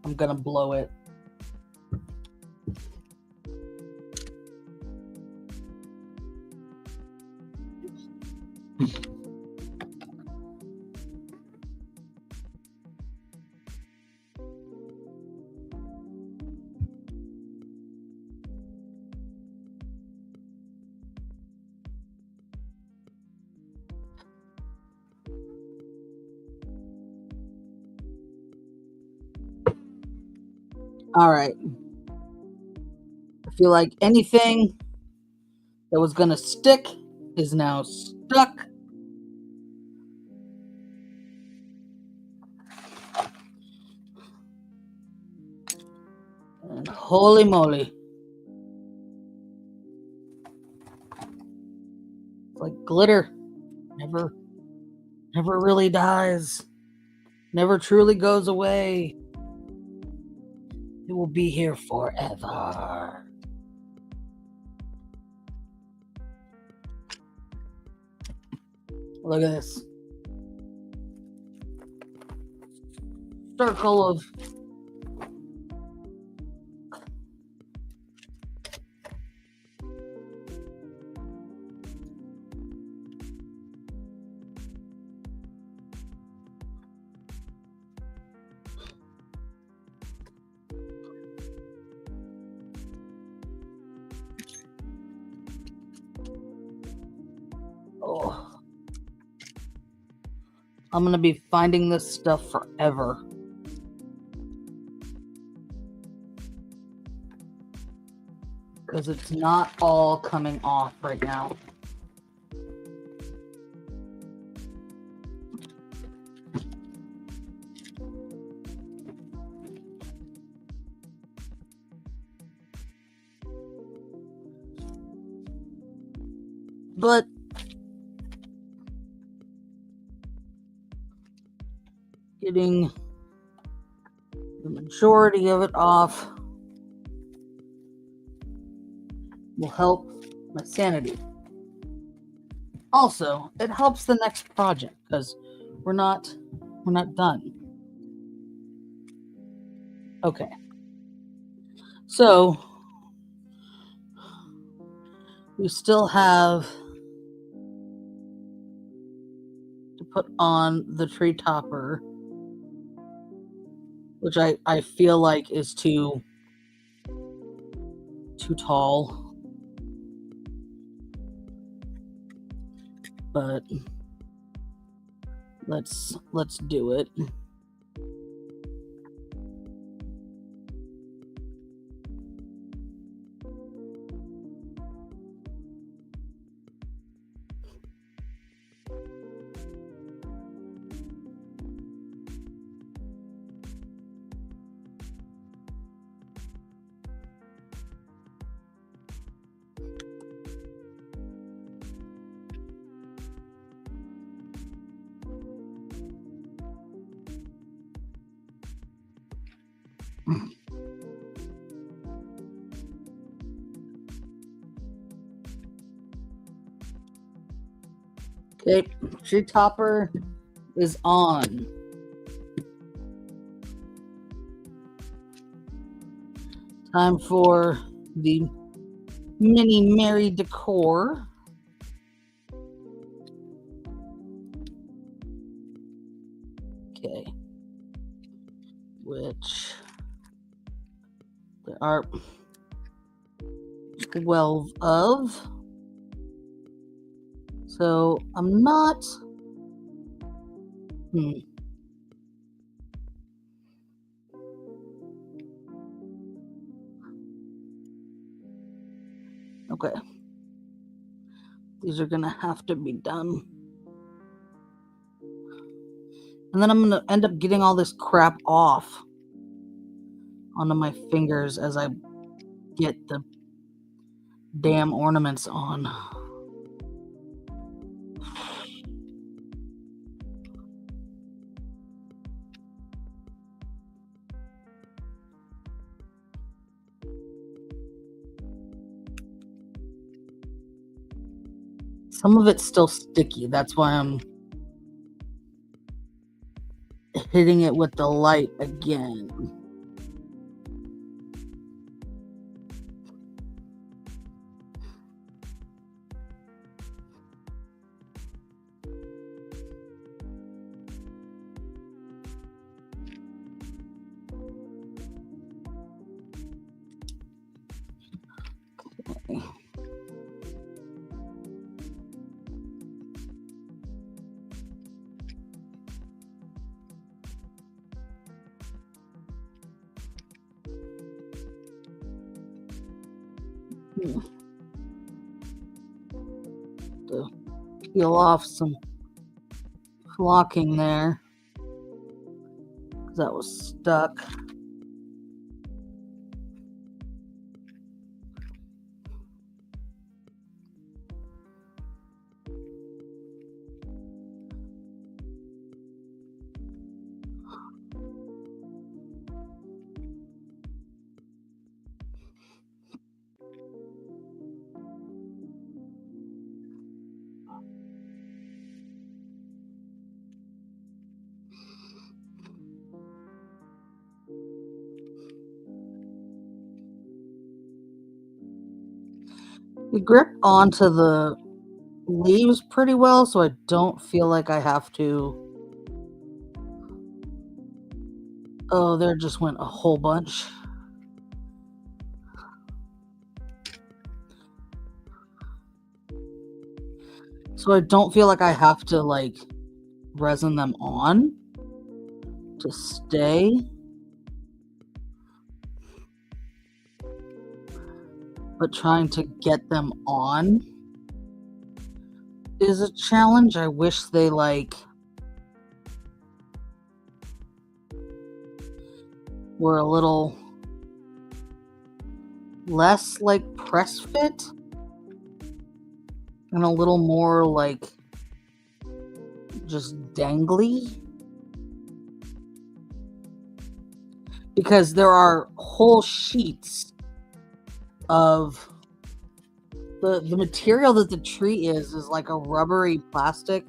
I'm gonna blow it. All right. I feel like anything that was gonna stick is now stuck. Holy moly. It's like glitter. Never really dies. Never truly goes away. It will be here forever. Look at this. Circle of I'm gonna be finding this stuff forever. Because it's not all coming off right now. But getting the majority of it off will help my sanity. Also, it helps the next project because we're not done. Okay. So we still have to put on the tree topper, which I feel like is too tall. But let's do it. Okay, tree topper is on. Time for the mini Mary decor. Okay. Which there are 12 of. So I'm not. Okay. These are gonna have to be done. And then I'm gonna end up getting all this crap off onto my fingers as I get the damn ornaments on. Some of it's still sticky. That's why I'm hitting it with the light again. Okay. To peel off some flocking there because that was stuck. You grip onto the leaves pretty well, so I don't feel like I have to. Oh, there just went a whole bunch. So I don't feel like I have to like resin them on to stay. But trying to get them on is a challenge. I wish they like were a little less like press fit and a little more like just dangly, because there are whole sheets of the material that the tree is like a rubbery plastic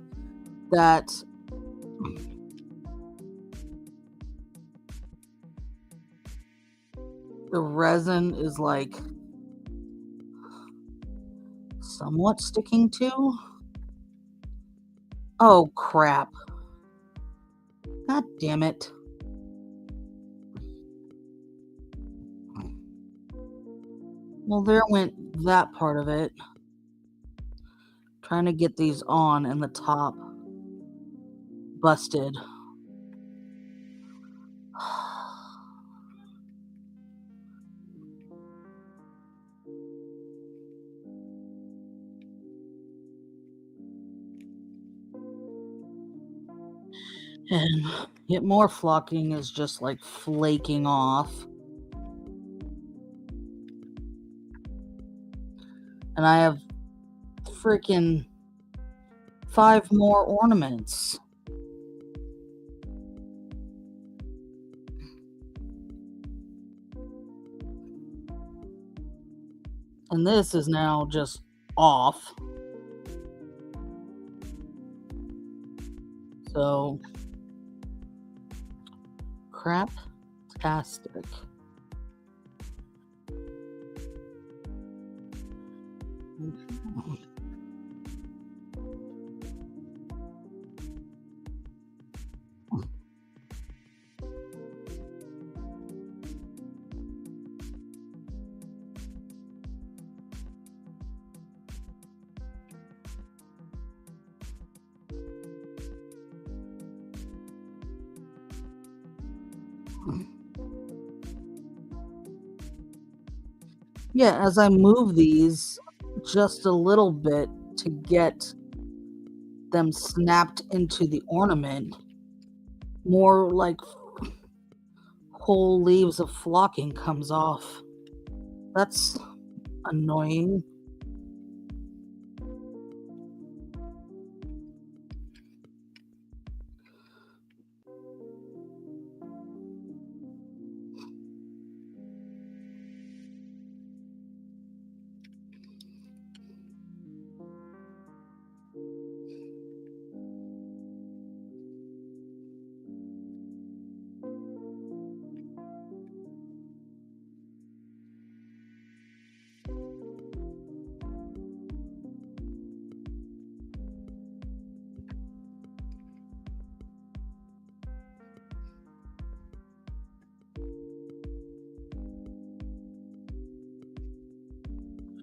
that the resin is like somewhat sticking to. Oh crap. God damn it. Well, there went that part of it. Trying to get these on and the top busted. And yet more flocking is just like flaking off. And I have freaking 5 more ornaments. And this is now just off. So, craptastic. Yeah, as I move these just a little bit to get them snapped into the ornament, more like whole leaves of flocking comes off. That's annoying.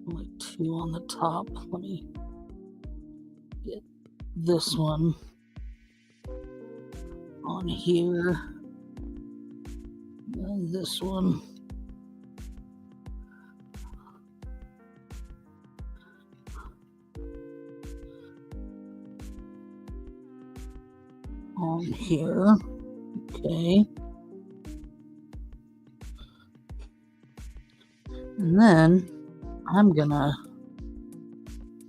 Only 2 on the top. Let me get this one on here. And this one. On here. Okay. And then I'm gonna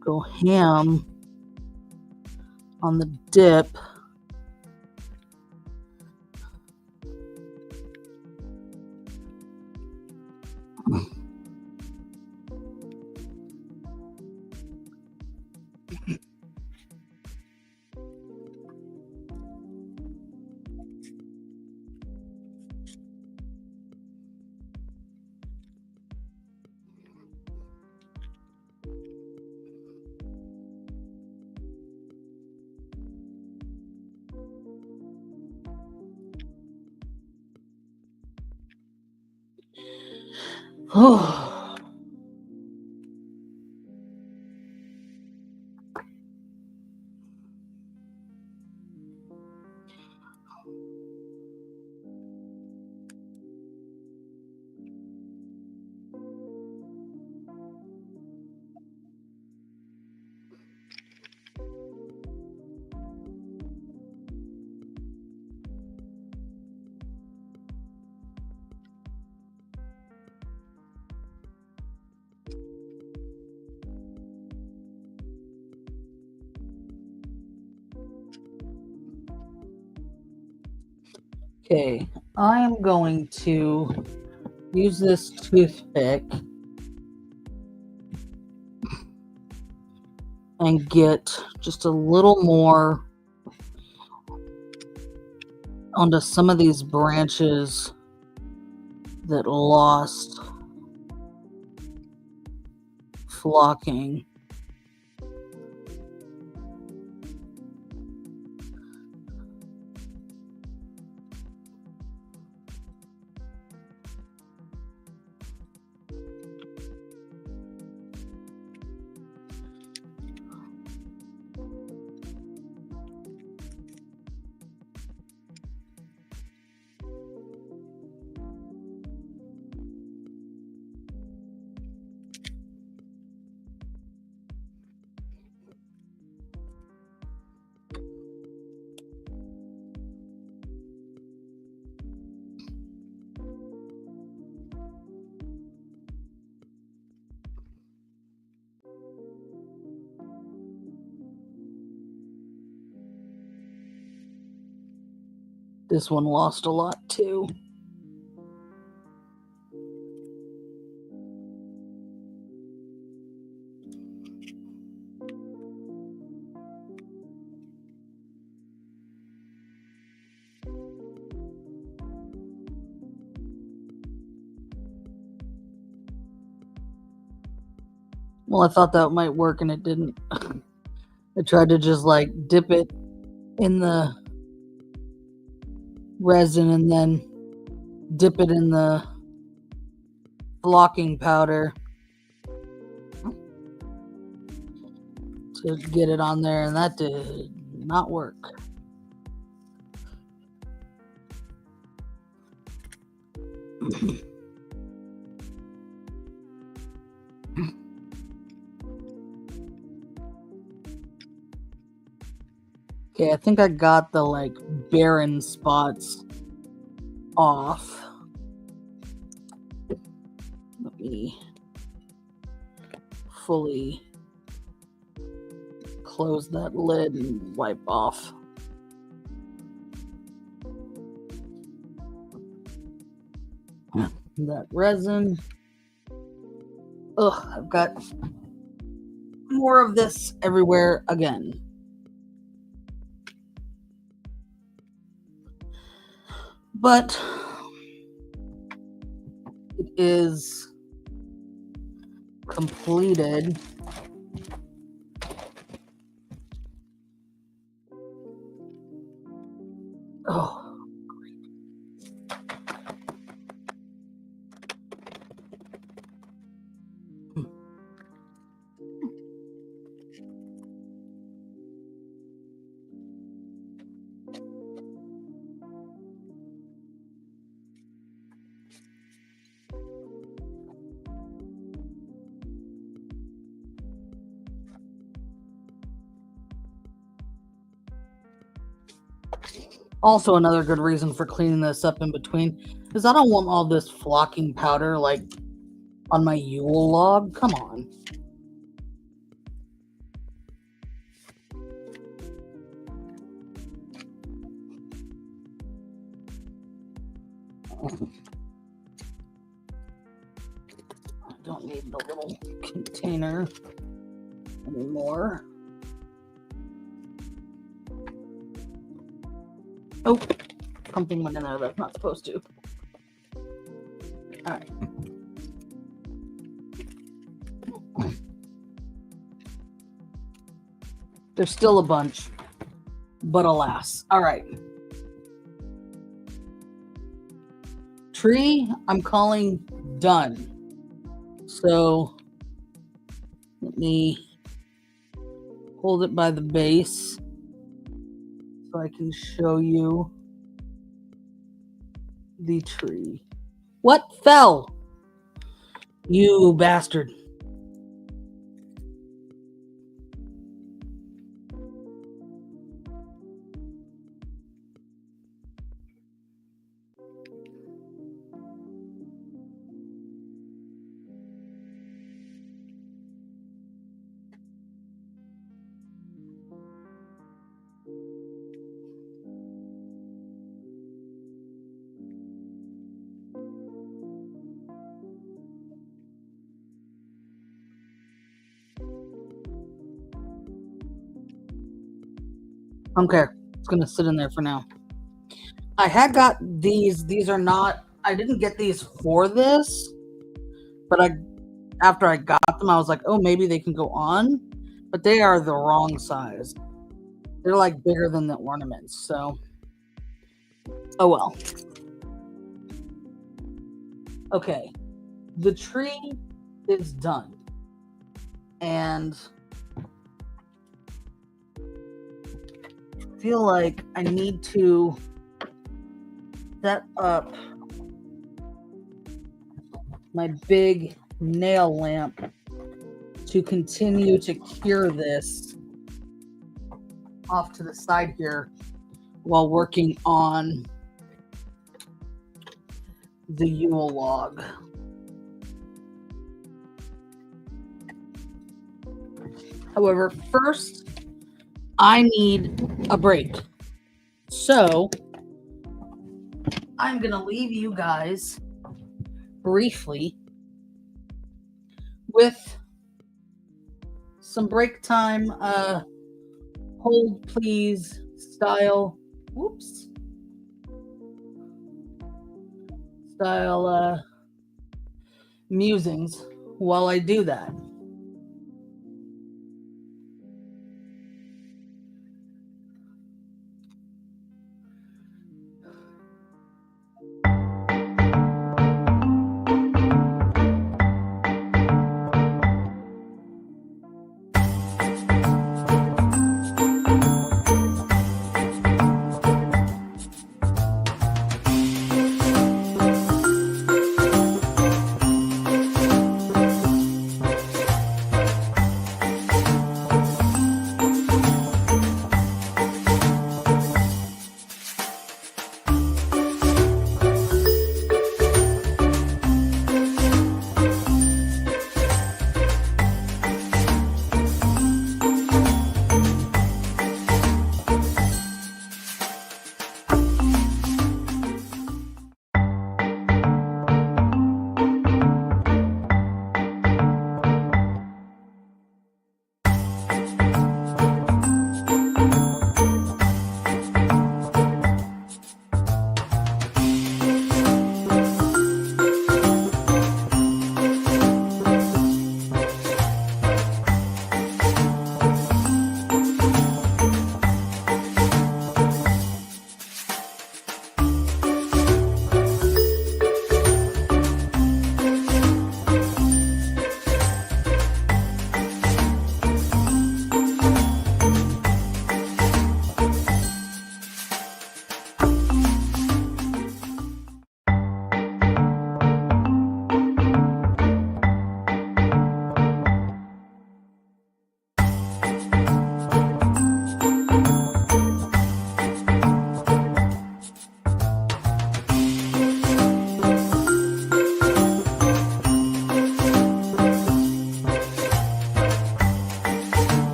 go ham on the dip. Oh. Okay, I am going to use this toothpick and get just a little more onto some of these branches that lost flocking. This one lost a lot too. Well, I thought that might work and it didn't. I tried to just like dip it in the resin and then dip it in the flocking powder to get it on there, and that did not work. Okay, I think I got the like barren spots off. Let me fully close that lid and wipe off. That resin. Ugh, I've got more of this everywhere again. But it is completed. Oh. Also, another good reason for cleaning this up in between is I don't want all this flocking powder like on my Yule log. Come on. I don't need the little container anymore. Oh, something went in there that's not supposed to. All right. There's still a bunch, but alas. All right. Tree, I'm calling done. So let me hold it by the base so I can show you the tree. What fell? You bastard. Okay, it's gonna sit in there for now. I had got these. These are not. I didn't get these for this, but after I got them, I was like, oh, maybe they can go on, but they are the wrong size. They're like bigger than the ornaments. So, oh well. Okay, the tree is done, and I feel like I need to set up my big nail lamp to continue to cure this off to the side here while working on the Yule Log. However, first I need a break. So I'm gonna leave you guys briefly with some break time, hold please style, style musings while I do that.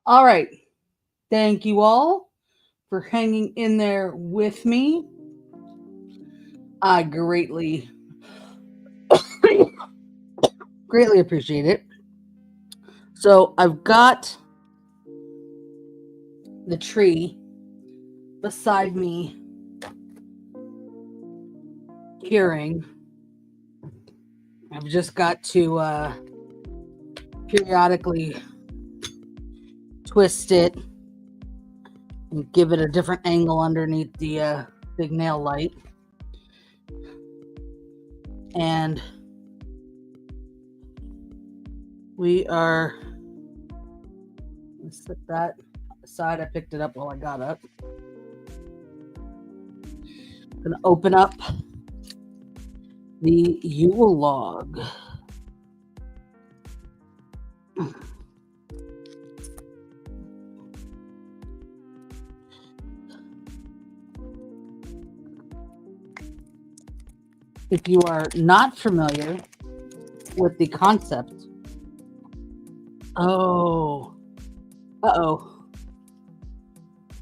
All right. Thank you all for hanging in there with me. I greatly appreciate it. So I've got the tree beside me curing. I've just got to periodically twist it and give it a different angle underneath the big nail light. And we are, let's set that aside. I picked it up while I got up. I'm gonna open up the Yule Log. If you are not familiar with the concept,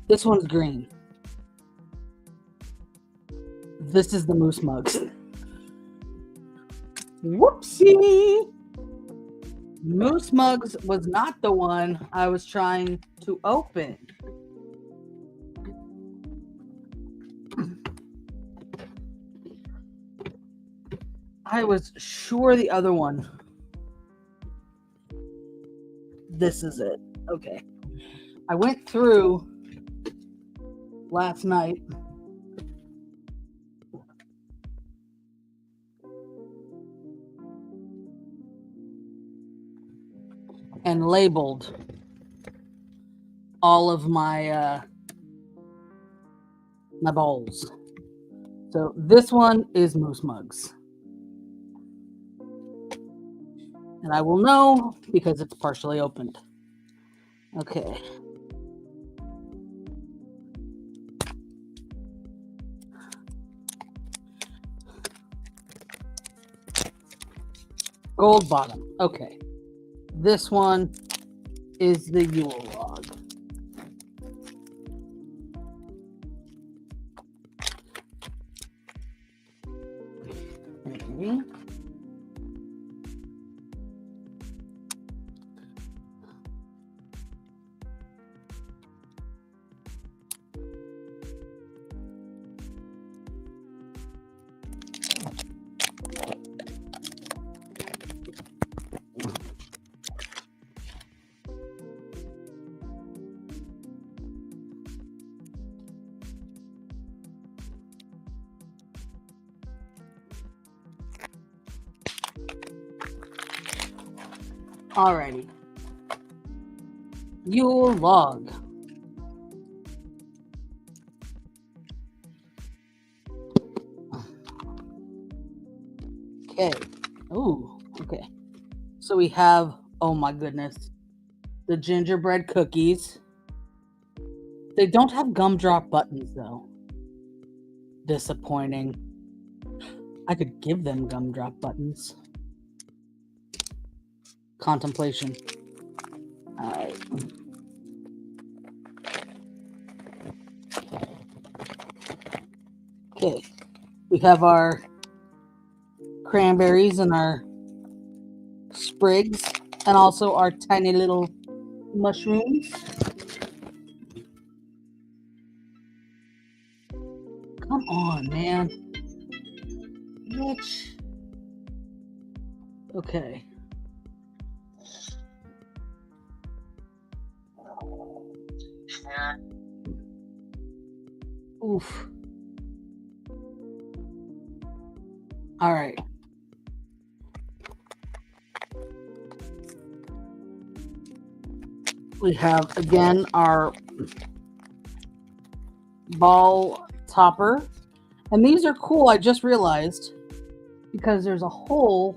this one's green. This is the moose mugs. Whoopsie! Moose mugs was not the one I was trying to open. I was sure the other one. This is it. Okay. I went through last night and labeled all of my my bowls. So this one is moose mugs. And I will know because it's partially opened. Okay. Gold bottom. Okay. This one is the Yule Log. Okay. Alrighty. Yule Log. Okay. Ooh, okay. So we have, oh my goodness, the gingerbread cookies. They don't have gumdrop buttons though. Disappointing. I could give them gumdrop buttons. Contemplation. All right. Okay. We have our cranberries and our sprigs and also our tiny little mushrooms. Come on, man. Bitch. Okay. Oof. All right. We have again our ball topper. And these are cool, I just realized, because there's a hole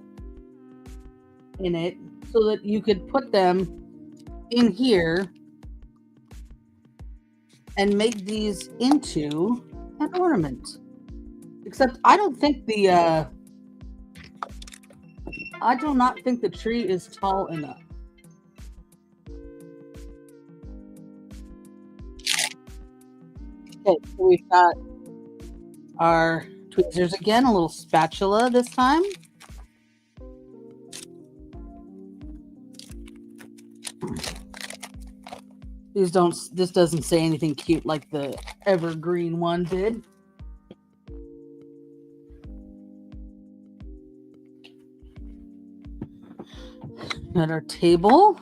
in it so that you could put them in here and make these into an ornament. Except I don't think the I do not think the tree is tall enough. Okay, so we've got our tweezers again, a little spatula this time. This doesn't say anything cute like the evergreen one did. At our table.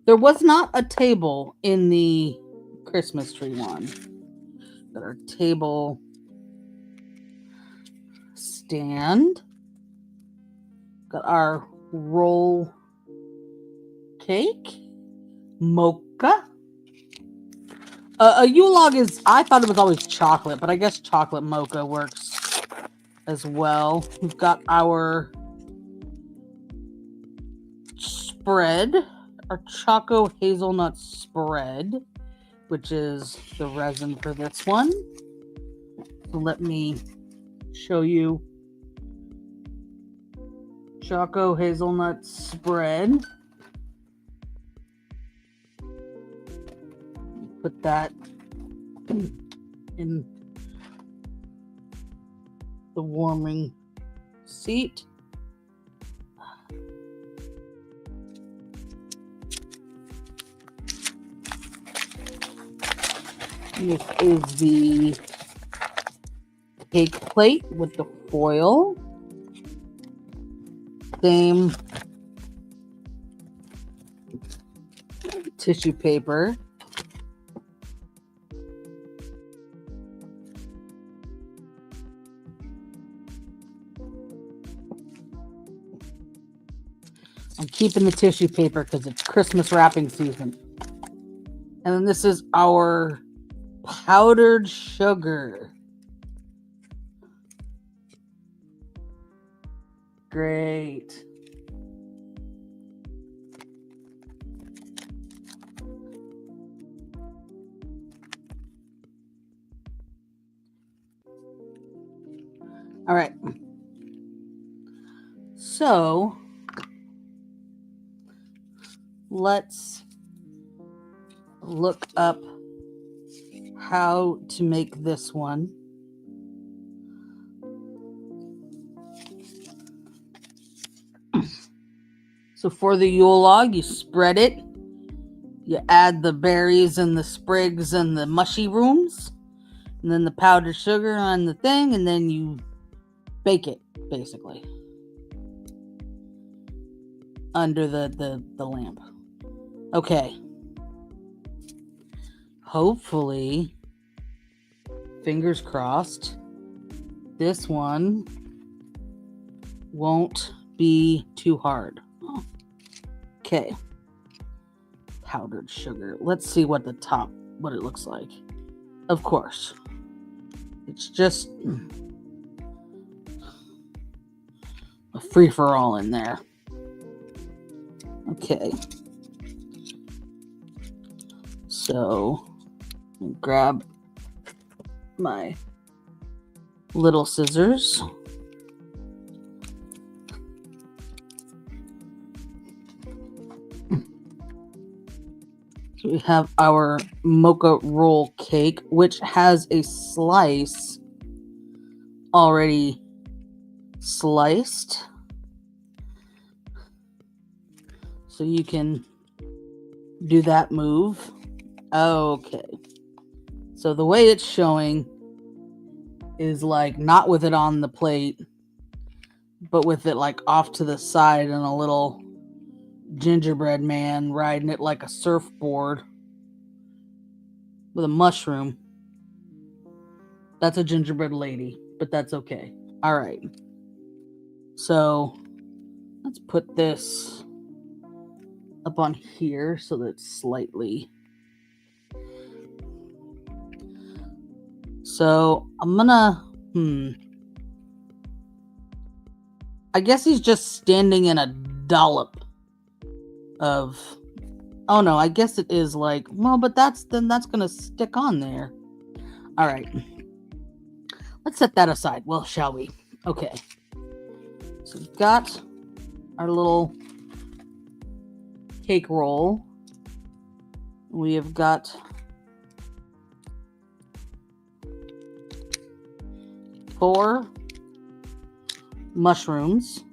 There was not a table in the Christmas tree one. Got our table stand. Got our roll cake. Mocha. A Yule Log is, I thought it was always chocolate, but I guess chocolate mocha works as well. We've got our spread, our Choco Hazelnut spread, which is the resin for this one. So let me show you Choco Hazelnut spread. Put that in the warming seat. This is the cake plate with the foil. Same tissue paper. I'm keeping the tissue paper because it's Christmas wrapping season. And then this is our powdered sugar. Great. All right. So let's look up how to make this one. So for the Yule Log, you spread it. You add the berries and the sprigs and the mushrooms, and then the powdered sugar on the thing, and then you bake it, basically, under the lamp. Okay. Hopefully, fingers crossed, this one won't be too hard. Okay. Powdered sugar. Let's see what it looks like. Of course. It's just a free-for-all in there. Okay. So, I'll grab my little scissors. So we have our mocha roll cake, which has a slice already sliced. So you can do that move. Okay. So the way it's showing is like not with it on the plate, but with it like off to the side and a little gingerbread man riding it like a surfboard with a mushroom. That's a gingerbread lady, but that's okay. All right. So let's put this up on here so that it's slightly. So I'm gonna, I guess he's just standing in a dollop of, oh no, I guess it is like, well, but that's gonna stick on there. All right. Let's set that aside. Well, shall we? Okay. So we've got our little cake roll. We have got 4 mushrooms.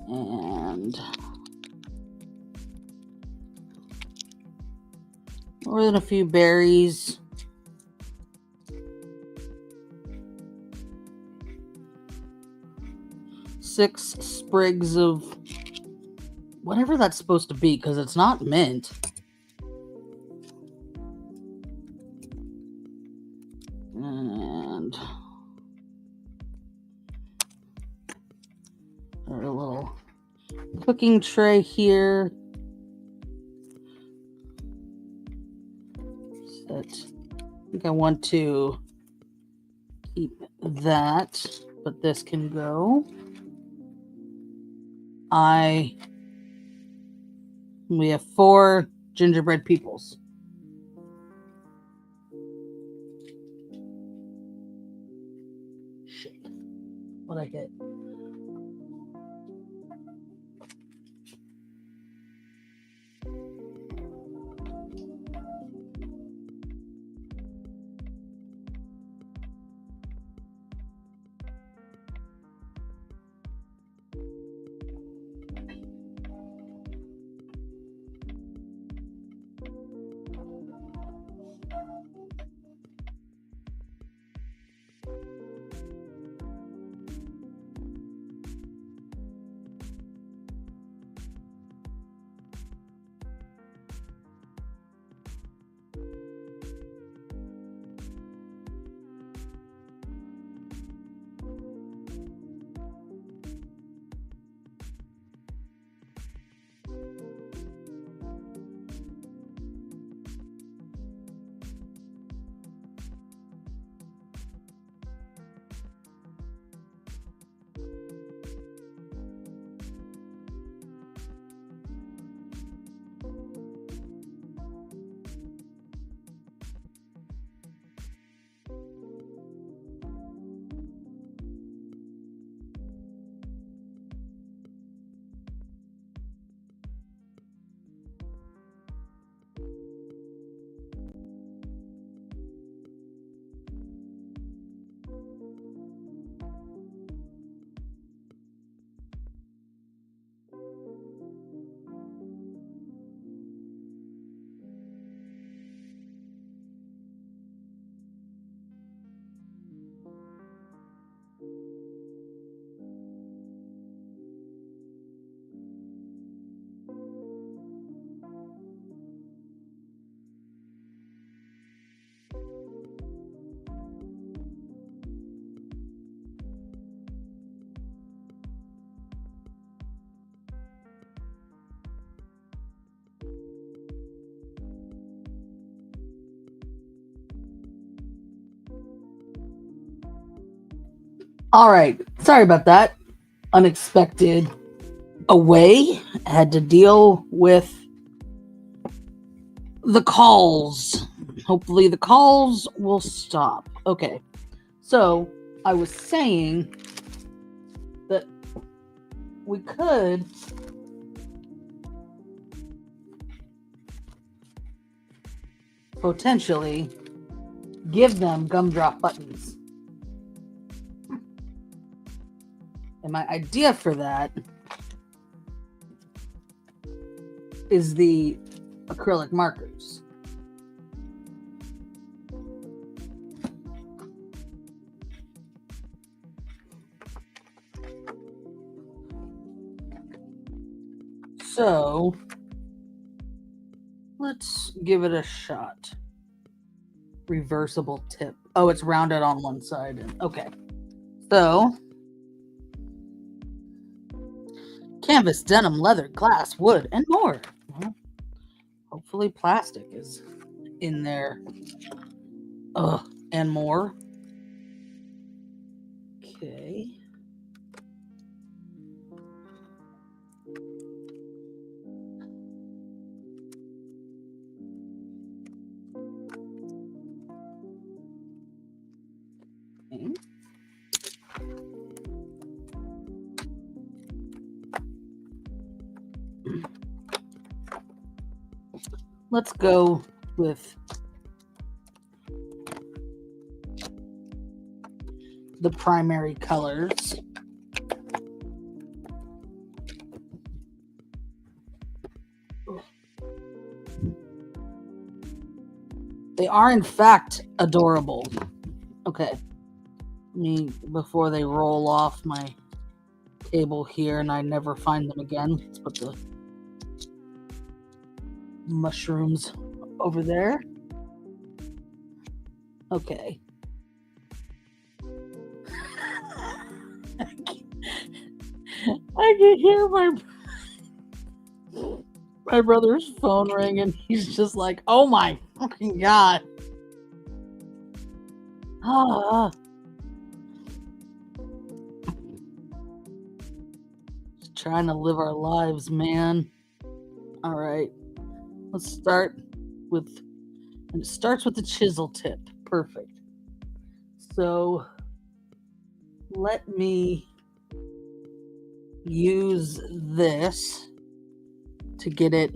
And more than a few berries. Six sprigs of whatever that's supposed to be, because it's not mint. And a little cooking tray here. I think I want to keep that, but this can go. We have 4 gingerbread peoples. Shit. What'd I hit? All right. Sorry about that. Unexpected away. Had to deal with the calls. Hopefully the calls will stop. Okay. So I was saying that we could potentially give them gumdrop buttons. And my idea for that is the acrylic markers. So let's give it a shot. Reversible tip. Oh, it's rounded on one side. Okay. So canvas, denim, leather, glass, wood, and more. Well, hopefully plastic is in there. And more. Okay. let's go with the primary colors. They are, in fact, adorable. Okay. Before they roll off my table here and I never find them again, let's put the mushrooms over there. Okay. I can hear my brother's phone ring, and he's just like, "Oh my fucking god!" Just trying to live our lives, man. All right, let's start with. And it starts with the chisel tip. Perfect. So let me use this to get it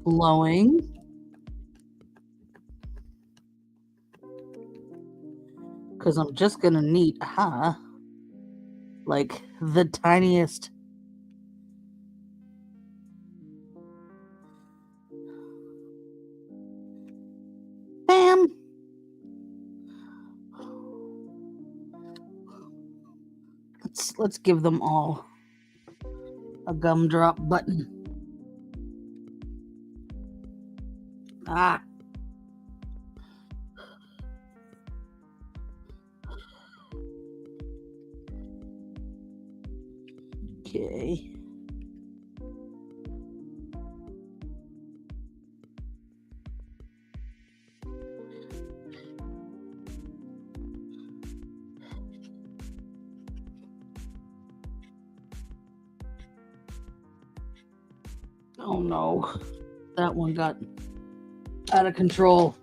flowing. Because I'm just going to need, like the tiniest. Bam. Let's give them all a gumdrop button. Okay. Oh no, that one got out of control.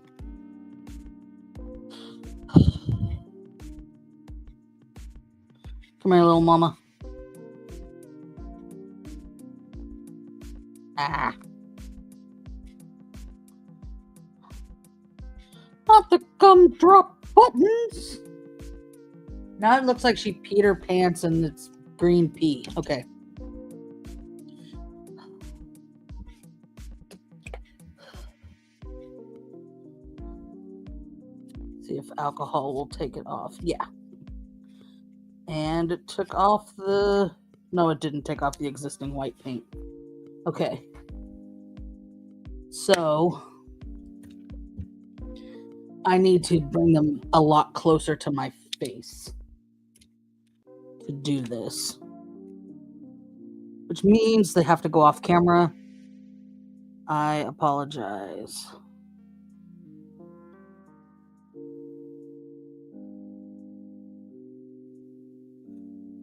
Come here, little mama. Not the gumdrop buttons. Now it looks like she peed her pants and it's green pee. Okay. See if alcohol will take it off. Yeah. And it took off the... No, it didn't take off the existing white paint. Okay. So I need to bring them a lot closer to my face to do this. Which means they have to go off camera. I apologize.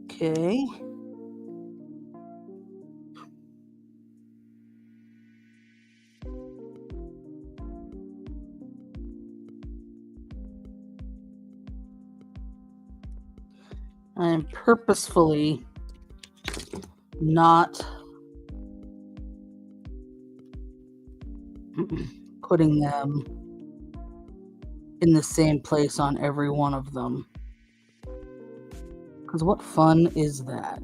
Okay. I am purposefully not putting them in the same place on every one of them. Because what fun is that?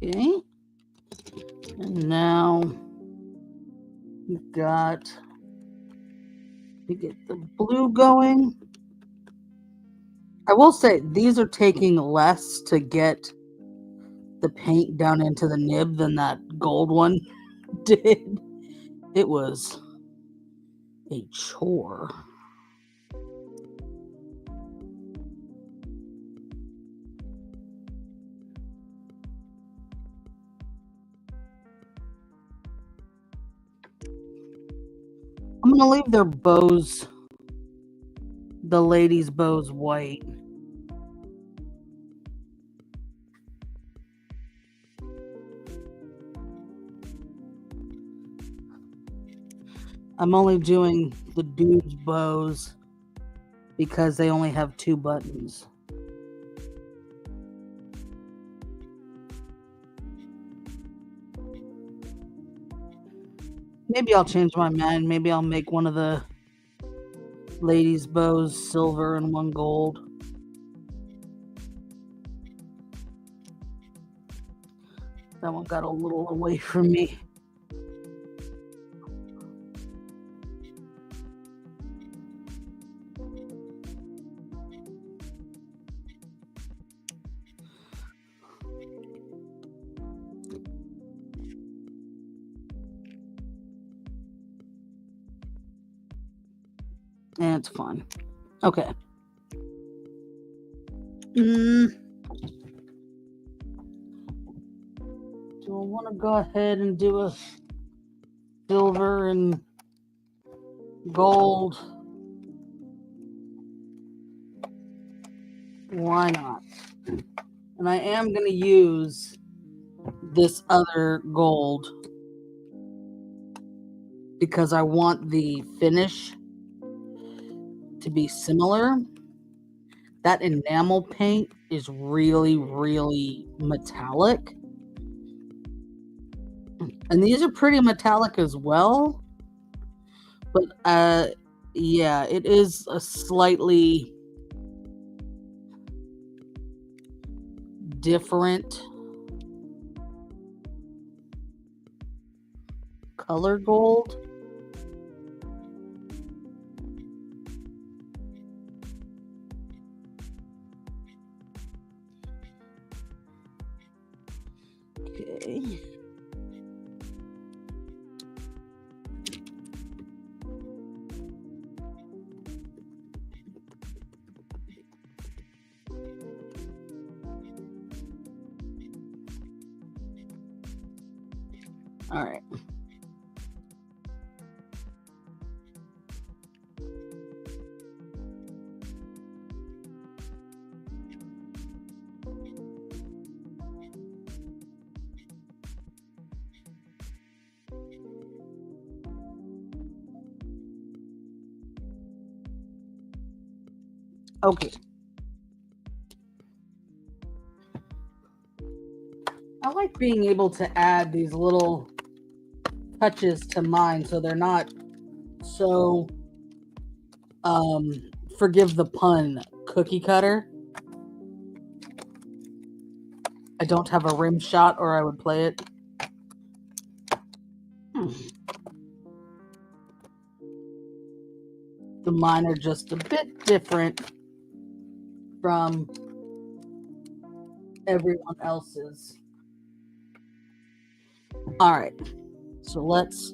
Okay. And now We've got to get the blue going. I will say these are taking less to get the paint down into the nib than that gold one did. It was a chore. I'm going to leave their bows, the ladies' bows, white. I'm only doing the dudes' bows because they only have 2 buttons. Maybe I'll change my mind. Maybe I'll make one of the ladies' bows silver and one gold. That one got a little away from me. And it's fun. Okay. Do I want to go ahead and do a silver and gold? Why not? And I am going to use this other gold because I want the finish to be similar. That enamel paint is really, really metallic. And these are pretty metallic as well. But yeah, it is a slightly different color gold. Okay. All right. Okay. I like being able to add these little touches to mine so they're not so forgive the pun, cookie cutter. I don't have a rim shot or I would play it. The mine are just a bit different from everyone else's. All right, so let's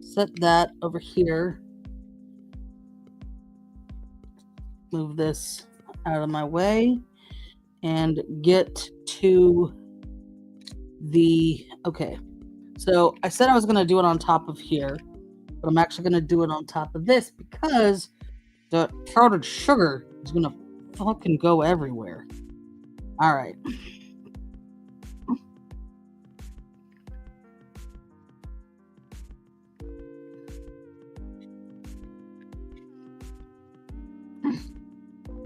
set that over here. Move this out of my way and get to the, okay. So I said I was going to do it on top of here, but I'm actually going to do it on top of this because the powdered sugar is going to fucking go everywhere. All right.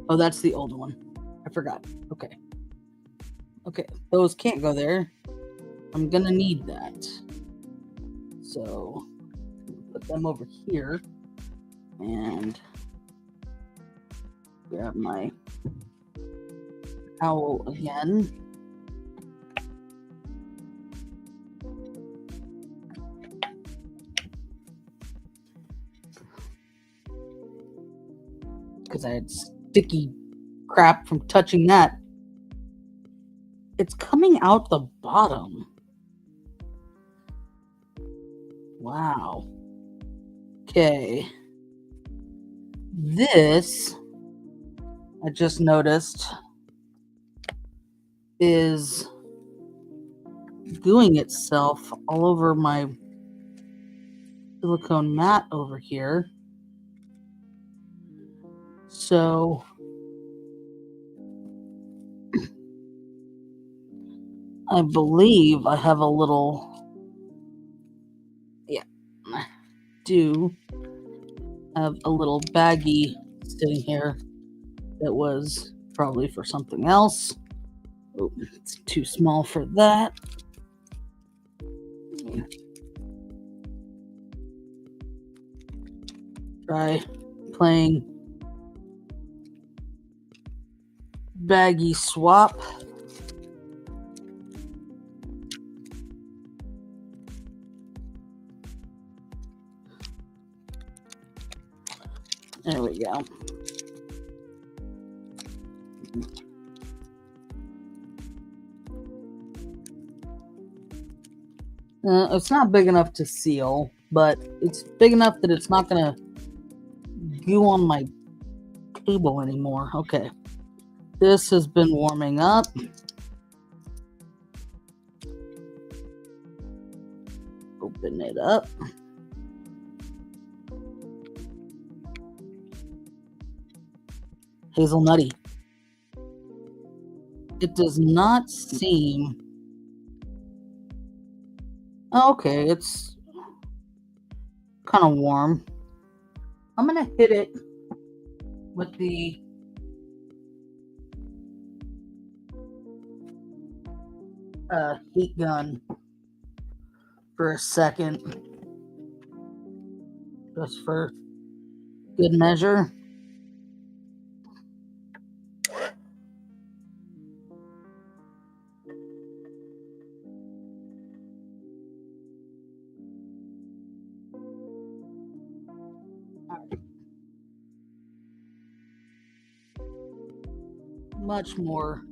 Oh, that's the old one. I forgot. Okay. Okay, those can't go there. I'm gonna need that. So, put them over here. And grab my owl again. I had sticky crap from touching that. It's coming out the bottom. Wow. Okay. This, I just noticed, is gooing itself all over my silicone mat over here. So I believe I have a little, I do have a little baggie sitting here that was probably for something else. Oh, it's too small for that. Try playing baggie swap. There we go. It's not big enough to seal, but it's big enough that it's not going to goo on my table anymore. Okay. This has been warming up. Open it up. Hazelnutty. It does not seem... Okay, it's kind of warm. I'm going to hit it with the heat gun for a second, just for good measure. Much more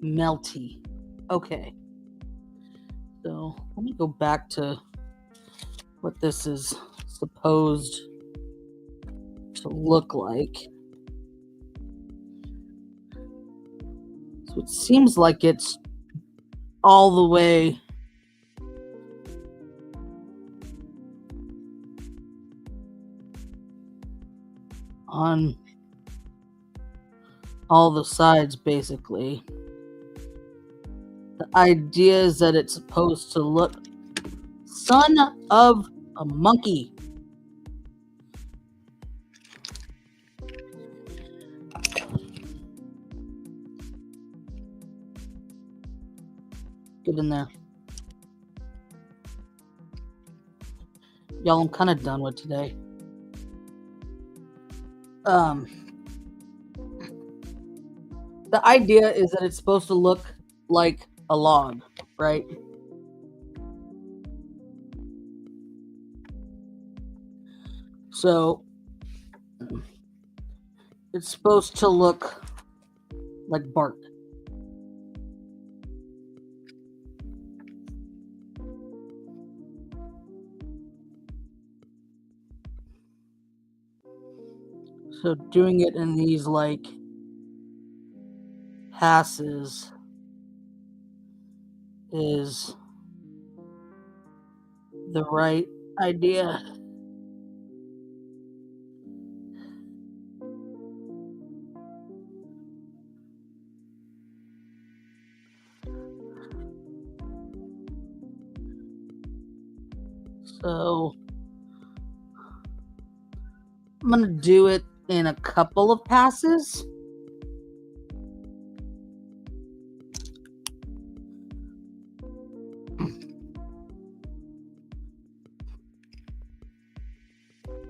melty. Okay. So let me go back to what this is supposed to look like. So it seems like it's all the way on all the sides, basically. The idea is that it's supposed to look... Son of a monkey. Get in there. Y'all, I'm kind of done with today. The idea is that it's supposed to look like a log, right? So it's supposed to look like bark. So doing it in these like passes is the right idea. So I'm going to do it in a couple of passes.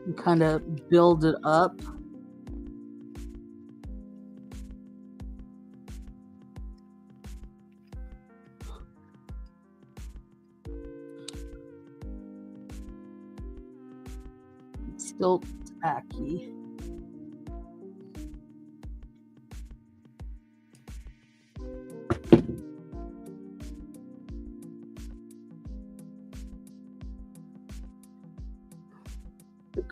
And kind of build it up. It's still tacky.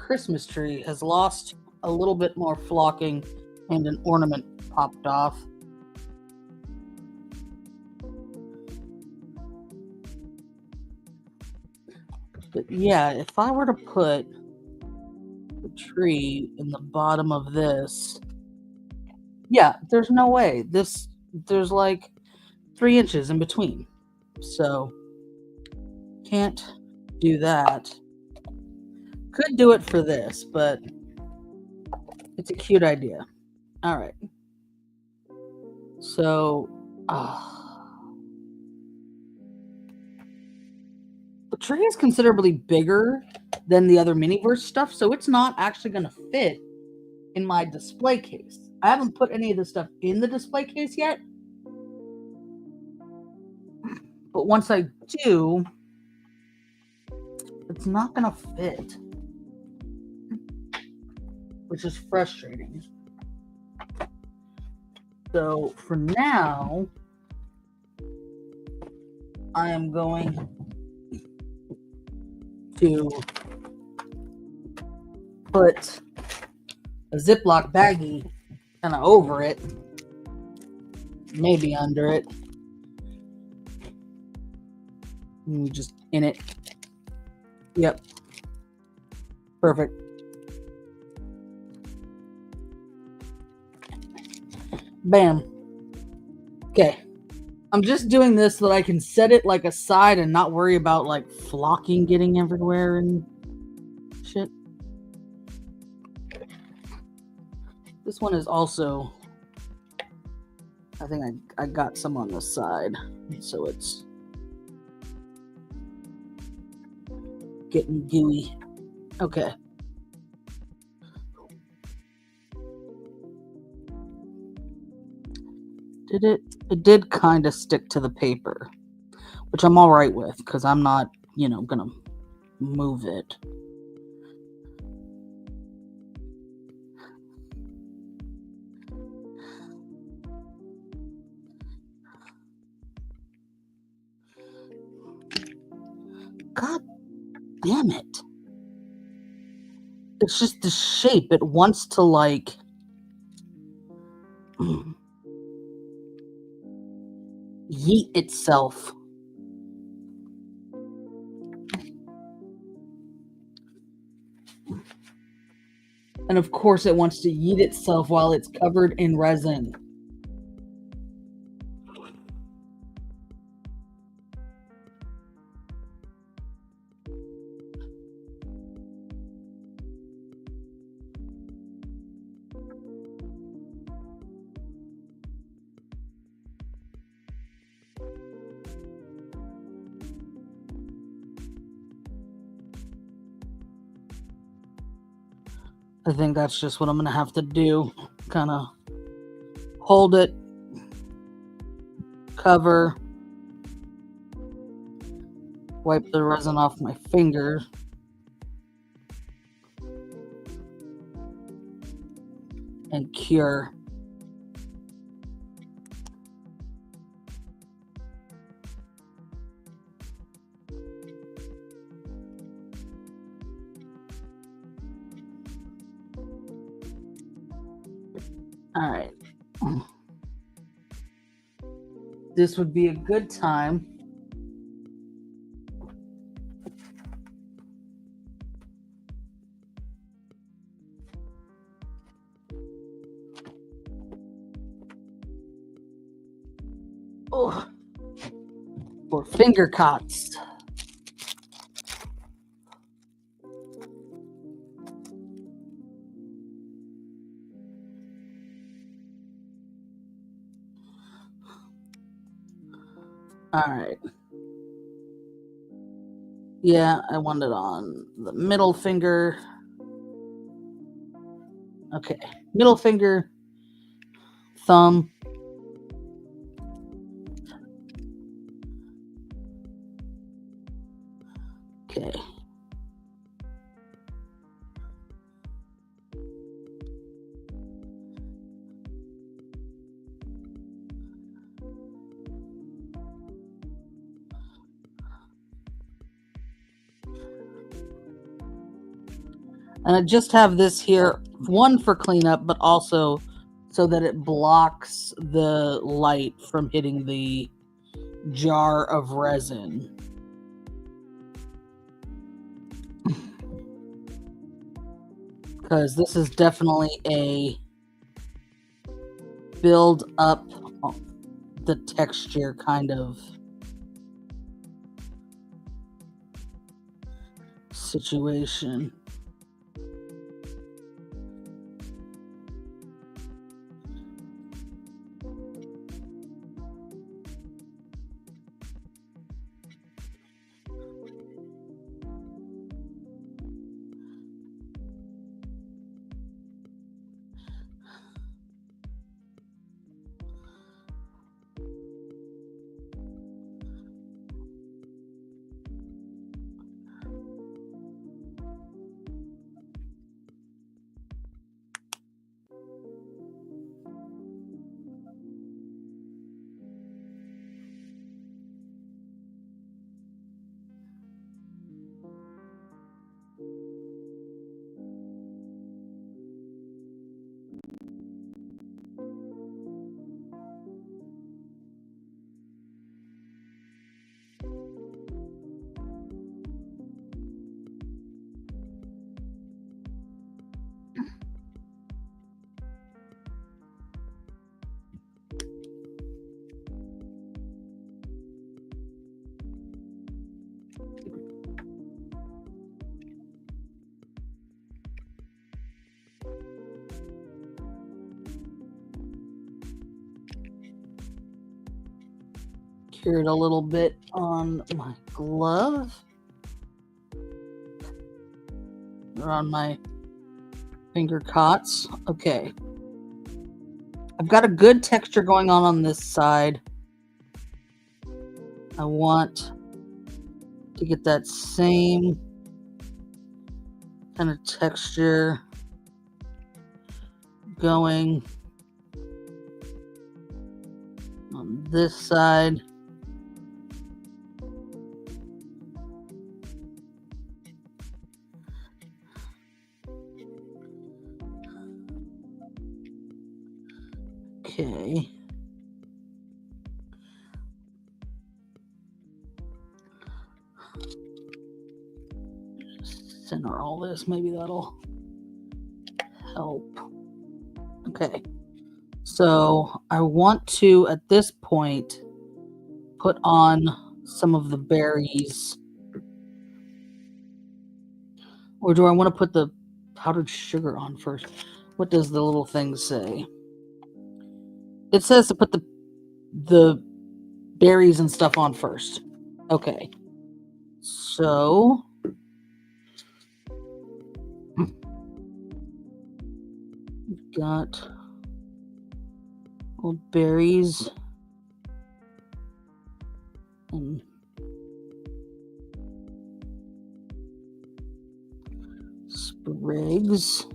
Christmas tree has lost a little bit more flocking and an ornament popped off. But yeah, if I were to put the tree in the bottom of this, yeah, there's no way. There's like 3 inches in between. So can't do that. Could do it for this, but it's a cute idea. All right. So, the tree is considerably bigger than the other Miniverse stuff, so it's not actually going to fit in my display case. I haven't put any of this stuff in the display case yet, but once I do, it's not going to fit, which is frustrating. So for now, I am going to put a Ziploc baggie kind of over it, maybe under it, and just in it. Yep. Perfect. Bam. Okay. I'm just doing this so that I can set it like aside and not worry about like flocking getting everywhere and shit. This one is also, I think I got some on the side, so it's getting gooey. Okay. It did kind of stick to the paper, which I'm all right with because I'm not, gonna move it. God damn it. It's just the shape. It wants to like yeet itself. And of course it wants to yeet itself while it's covered in resin. I think that's just what I'm going to have to do. Kind of hold it, cover, wipe the resin off my fingers, and cure. All right. This would be a good time for finger cuts. All right. Yeah, I want it on the middle finger. Okay, middle finger, thumb. Okay. And I just have this here, one for cleanup, but also so that it blocks the light from hitting the jar of resin. Because this is definitely a build up the texture kind of situation. Cured a little bit on my glove. Or on my finger cots. Okay. I've got a good texture going on this side. I want to get that same kind of texture going on this side. Okay. Just center all this. Maybe that'll help. Okay. So I want to, at this point, put on some of the berries. Or do I want to put the powdered sugar on first? What does the little thing say? It says to put the berries and stuff on first. Okay. So we've got little berries and sprigs.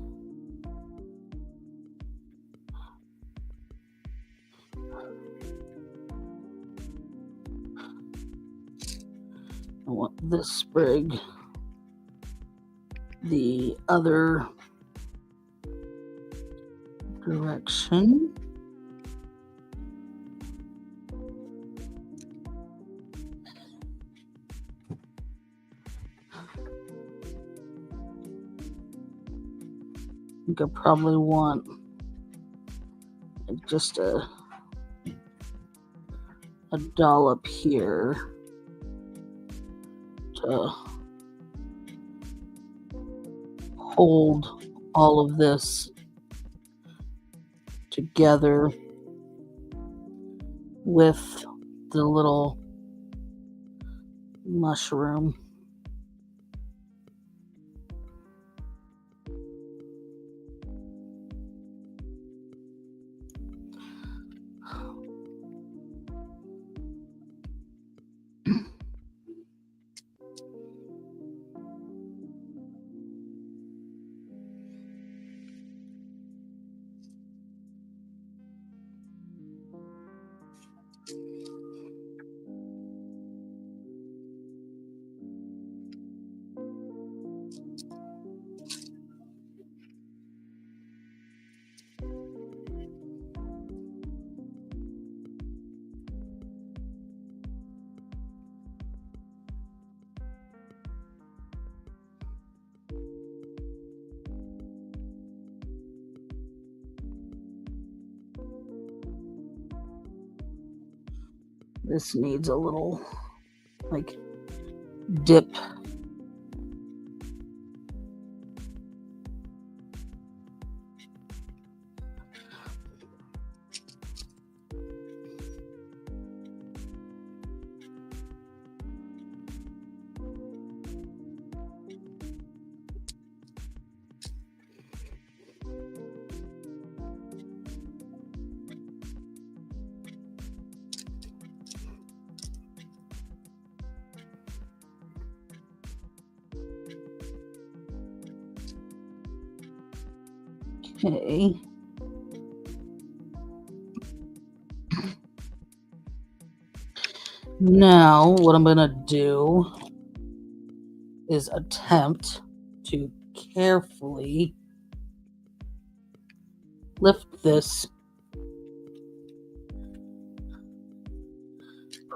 I want this sprig the other direction. I think I probably want just a dollop here to hold all of this together with the little mushroom. This needs a little, like, dip. Okay. Now, what I'm going to do is attempt to carefully lift this,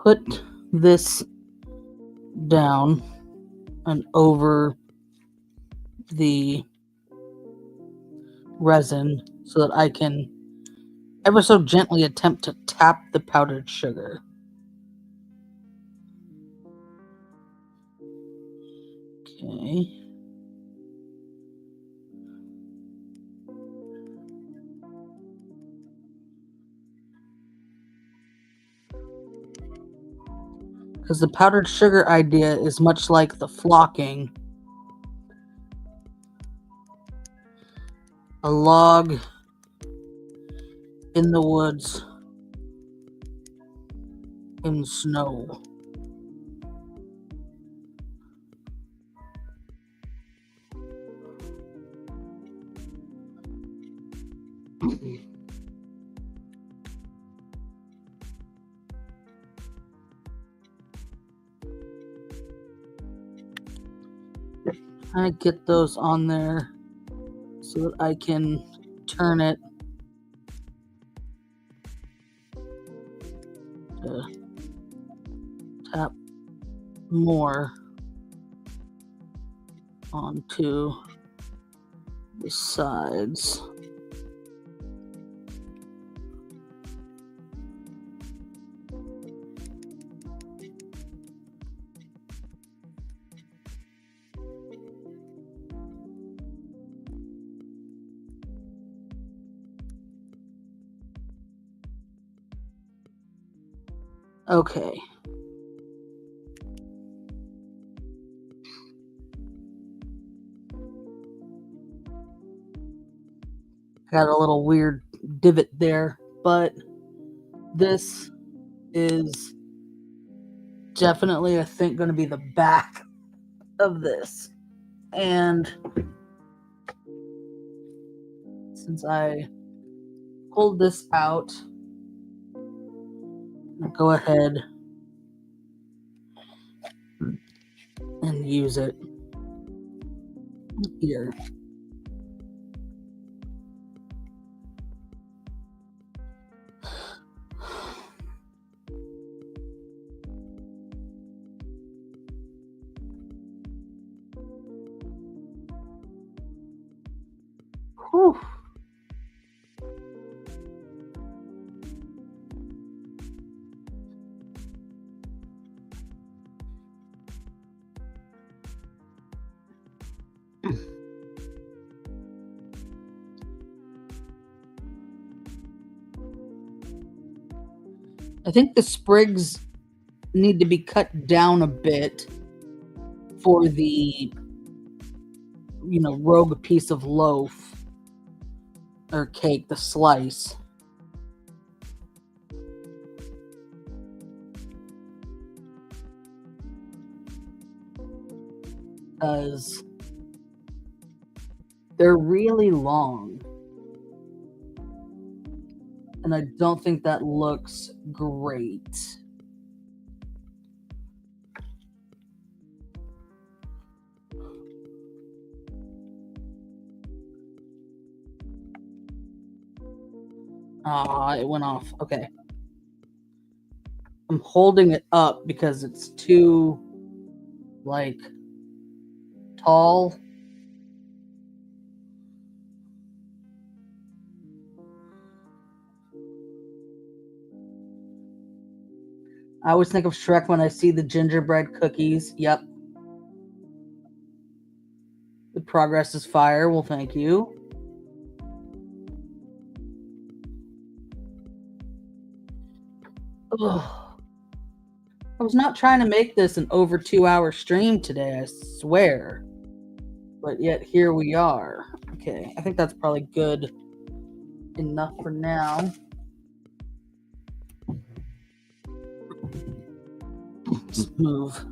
put this down and over the resin so that I can ever so gently attempt to tap the powdered sugar. Okay. Because the powdered sugar idea is much like the flocking. A log in the woods in snow. I get those on there so that I can turn it to tap more onto the sides. Okay. Got a little weird divot there, but this is definitely, I think, going to be the back of this. And since I pulled this out, I'll go ahead and use it here. Whew. I think the sprigs need to be cut down a bit for the, rogue piece of loaf or cake, the slice. Because they're really long. And I don't think that looks great. Ah, it went off. Okay. I'm holding it up because it's too, tall. I always think of Shrek when I see the gingerbread cookies. Yep. The progress is fire. Well, thank you. Ugh. I was not trying to make this an over 2-hour stream today, I swear. But yet here we are. Okay, I think that's probably good enough for now. Let's move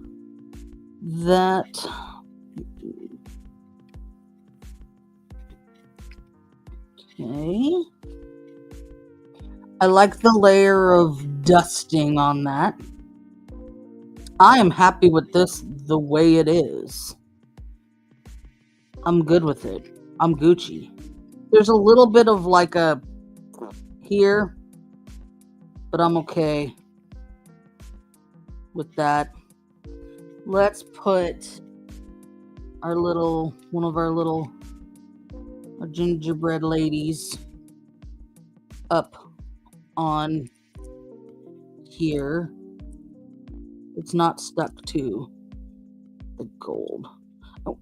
that. Okay. I like the layer of dusting on that. I am happy with this the way it is. I'm good with it. I'm Gucci. There's a little bit of like a here, but I'm okay with that. Let's put our one of our gingerbread ladies up on here. It's not stuck to the gold. Oh,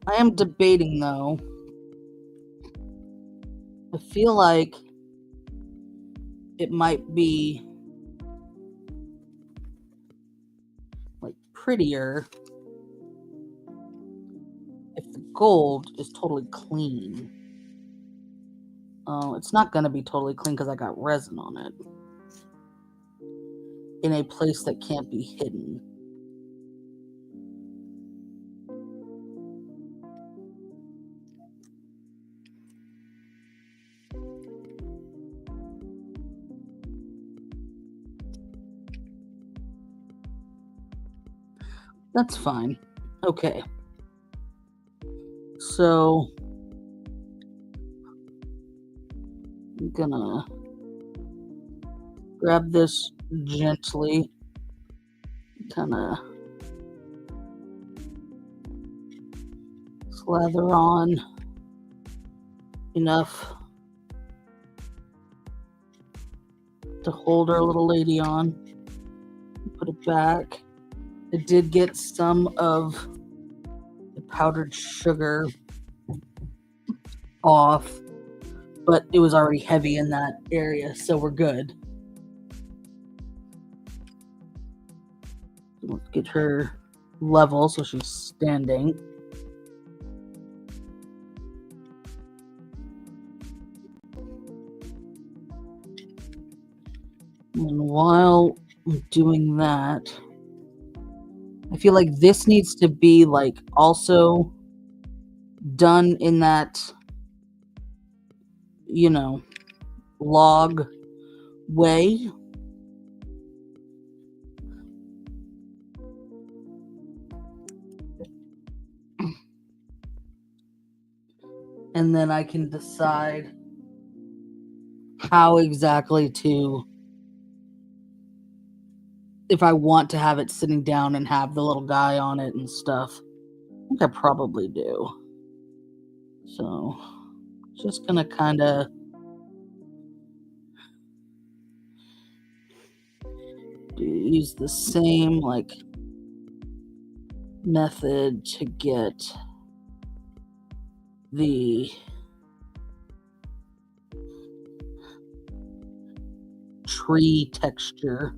I am debating though. I feel like it might be like prettier if the gold is totally clean. Oh, it's not going to be totally clean because I got resin on it in a place that can't be hidden. That's fine. Okay. So I'm gonna grab this gently, kind of slather on enough to hold our little lady on. Put it back. It did get some of the powdered sugar off, but it was already heavy in that area, so we're good. Let's get her level so she's standing. And while I'm doing that, I feel like this needs to be like also done in that, log way. And then I can decide how exactly if I want to have it sitting down and have the little guy on it and stuff. I think I probably do. So, just gonna kind of use the same method to get the tree texture.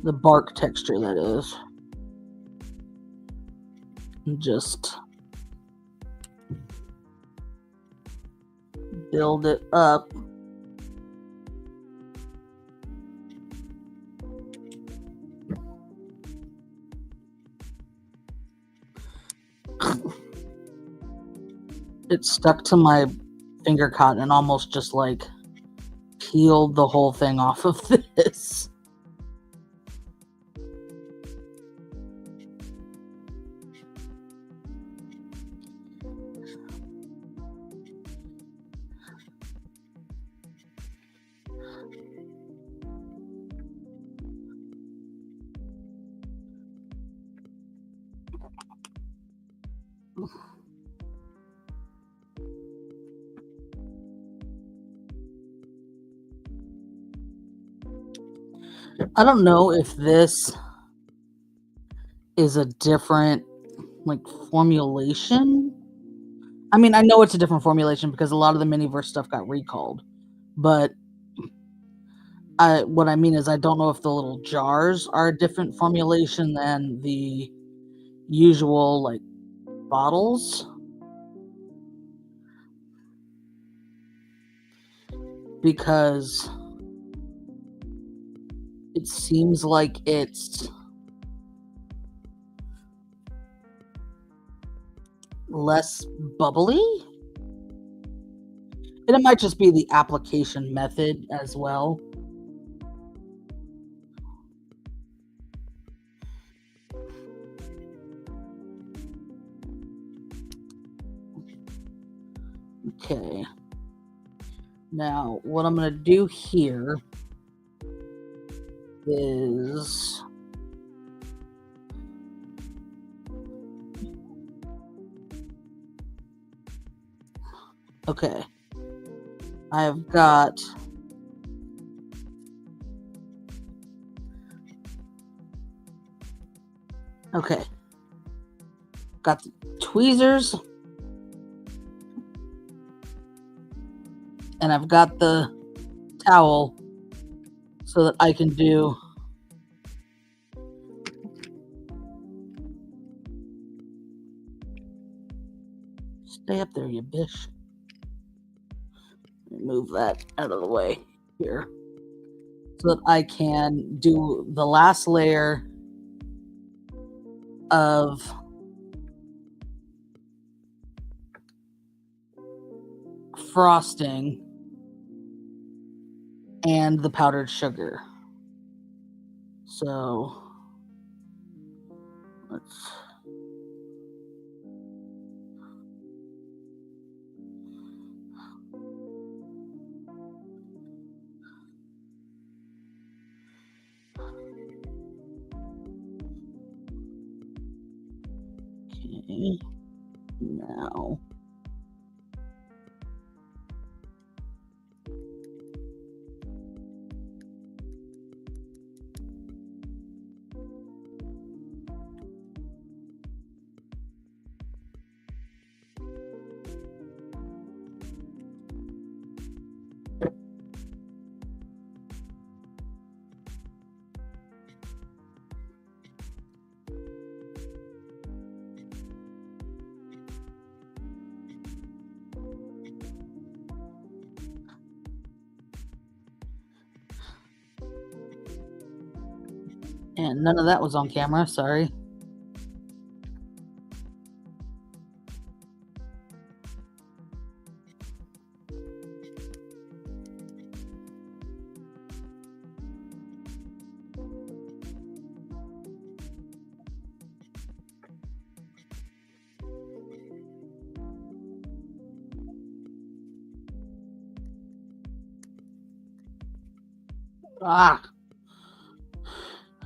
The bark texture, that is. And just build it up. It stuck to my finger cotton and almost just peeled the whole thing off of this. I don't know if this is a different like formulation. I mean, I know it's a different formulation because a lot of the Miniverse stuff got recalled. But what I mean is I don't know if the little jars are a different formulation than the usual like bottles. Because it seems like it's less bubbly. And it might just be the application method as well. Okay. Now, what I'm going to do here is okay. I've got got the tweezers and I've got the towel so that I can do stay up there, you bitch. Move that out of the way here so that I can do the last layer of frosting and the powdered sugar. So let's okay now and none of that was on camera, sorry.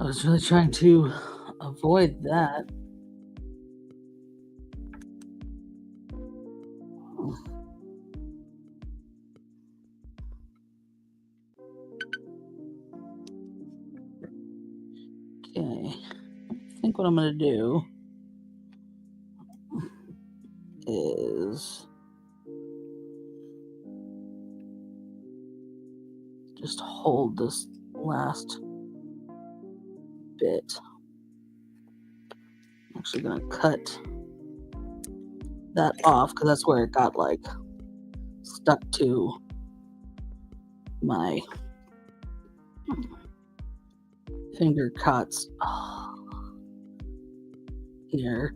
I was really trying to avoid that. Okay, I think what I'm going to do is just hold this last bit. I'm actually going to cut that off because that's where it got like stuck to my finger cuts here.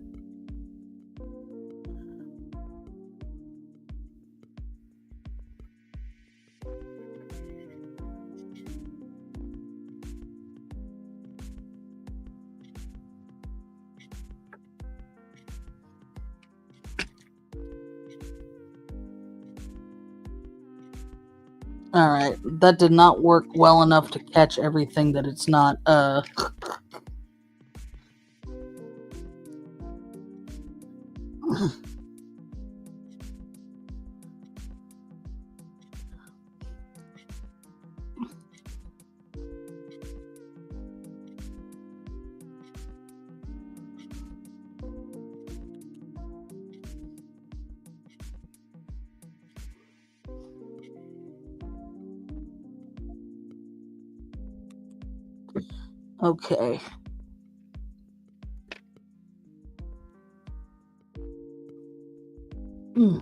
All right, that did not work well enough to catch everything that it's not Okay. I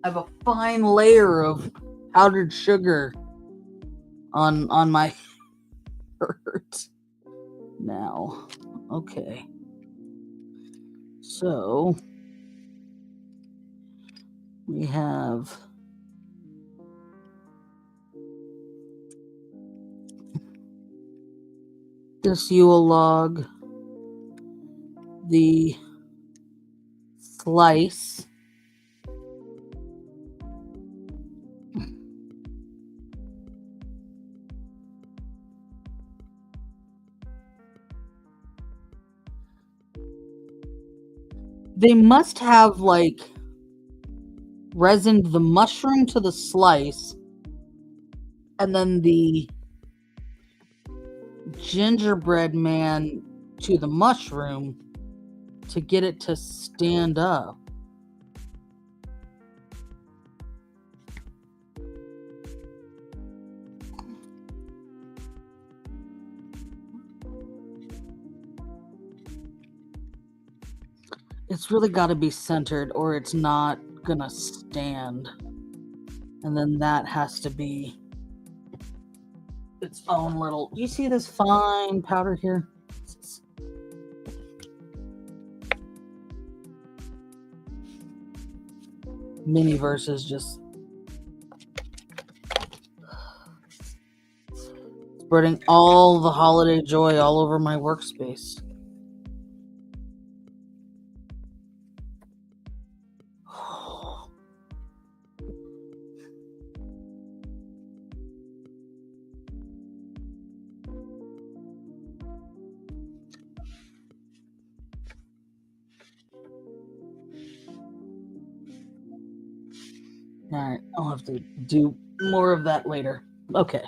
have a fine layer of powdered sugar on my shirt now. Okay. So we have this Yule Log, the slice, they must have like resined the mushroom to the slice and then the gingerbread man to the mushroom to get it to stand up. It's really got to be centered or it's not gonna stand. And then that has to be its own little... You see this fine powder here? Miniverse is just spreading all the holiday joy all over my workspace. Alright, I'll have to do more of that later. Okay.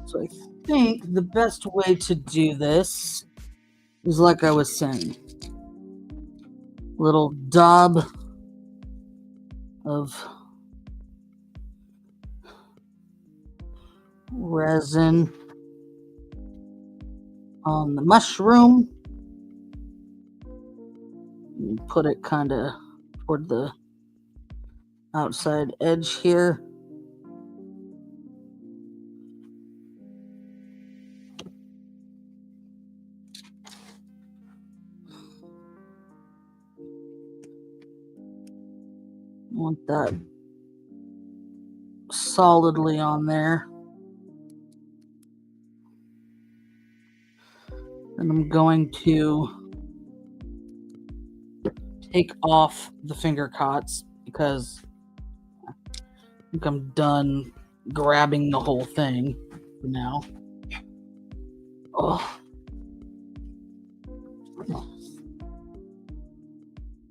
So I think the best way to do this is like I was saying. Little dab of resin on the mushroom. And put it kind of toward the outside edge here. Want that solidly on there. And I'm going to take off the finger cots because I think I'm done grabbing the whole thing for now. Oh.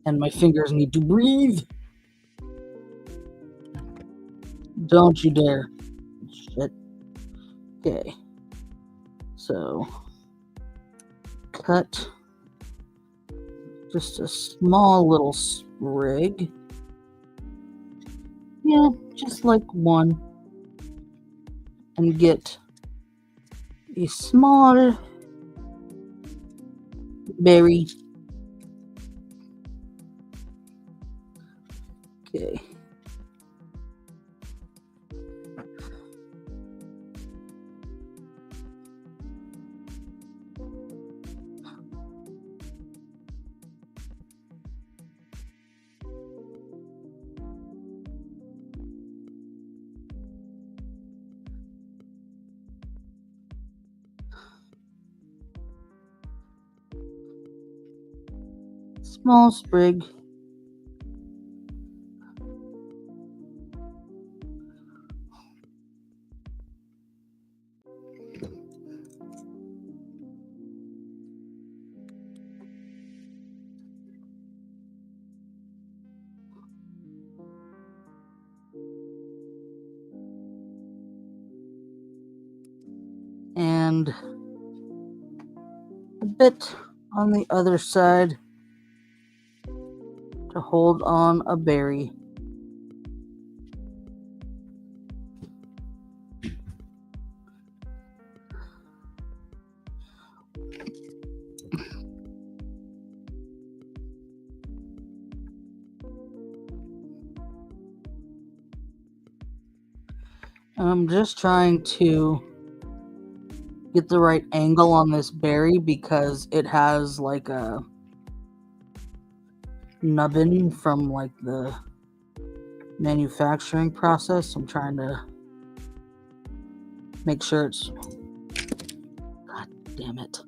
And my fingers need to breathe. Don't you dare. Shit. Okay. So, cut just a small little sprig. Yeah, just like one. And get a small berry. Okay. Small sprig. And a bit on the other side to hold on a berry. I'm just trying to get the right angle on this berry because it has like a nubbin from like the manufacturing process. I'm trying to make sure it's, god damn it,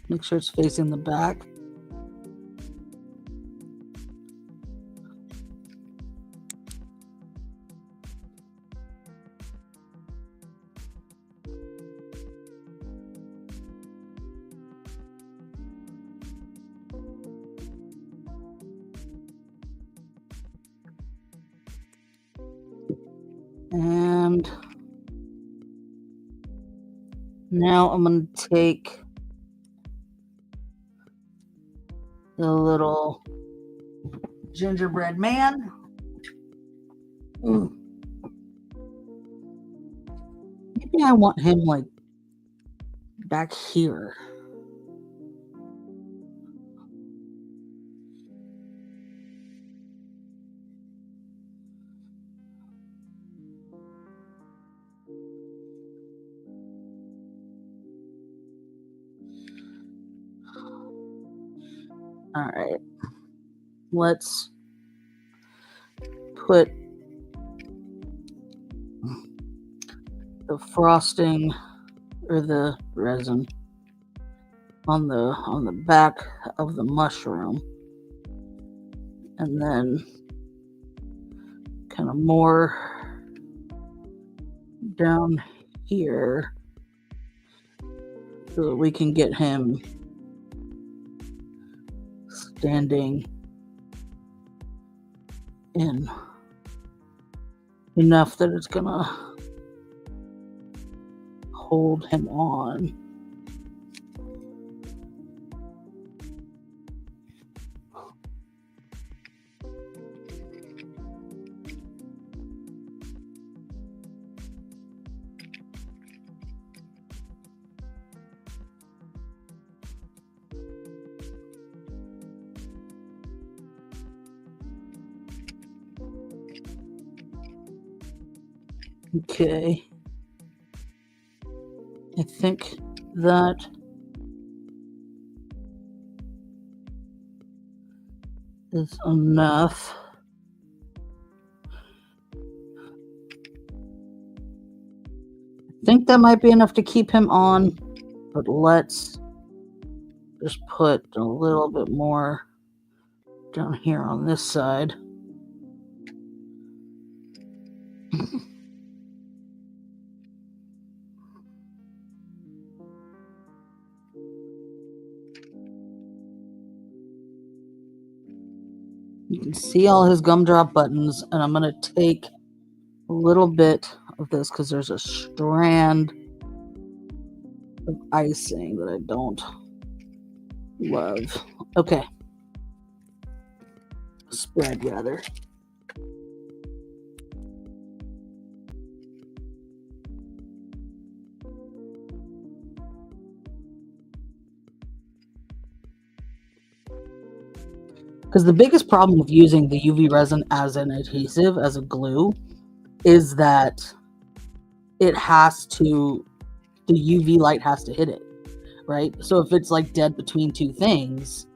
make sure it's facing the back. And now I'm going to take the little gingerbread man. Maybe I want him like back here. All right. Let's put the frosting or the resin on the back of the mushroom, and then kind of more down here so that we can get him standing in enough that it's gonna hold him on. Okay. I think that is enough. I think that might be enough to keep him on, but let's just put a little bit more down here on this side. You can see all his gumdrop buttons, and I'm going to take a little bit of this because there's a strand of icing that I don't love. Okay. Spread, rather. Because the biggest problem with using the UV resin as an adhesive, as a glue, is that the UV light has to hit it, right? So if it's like dead between two things,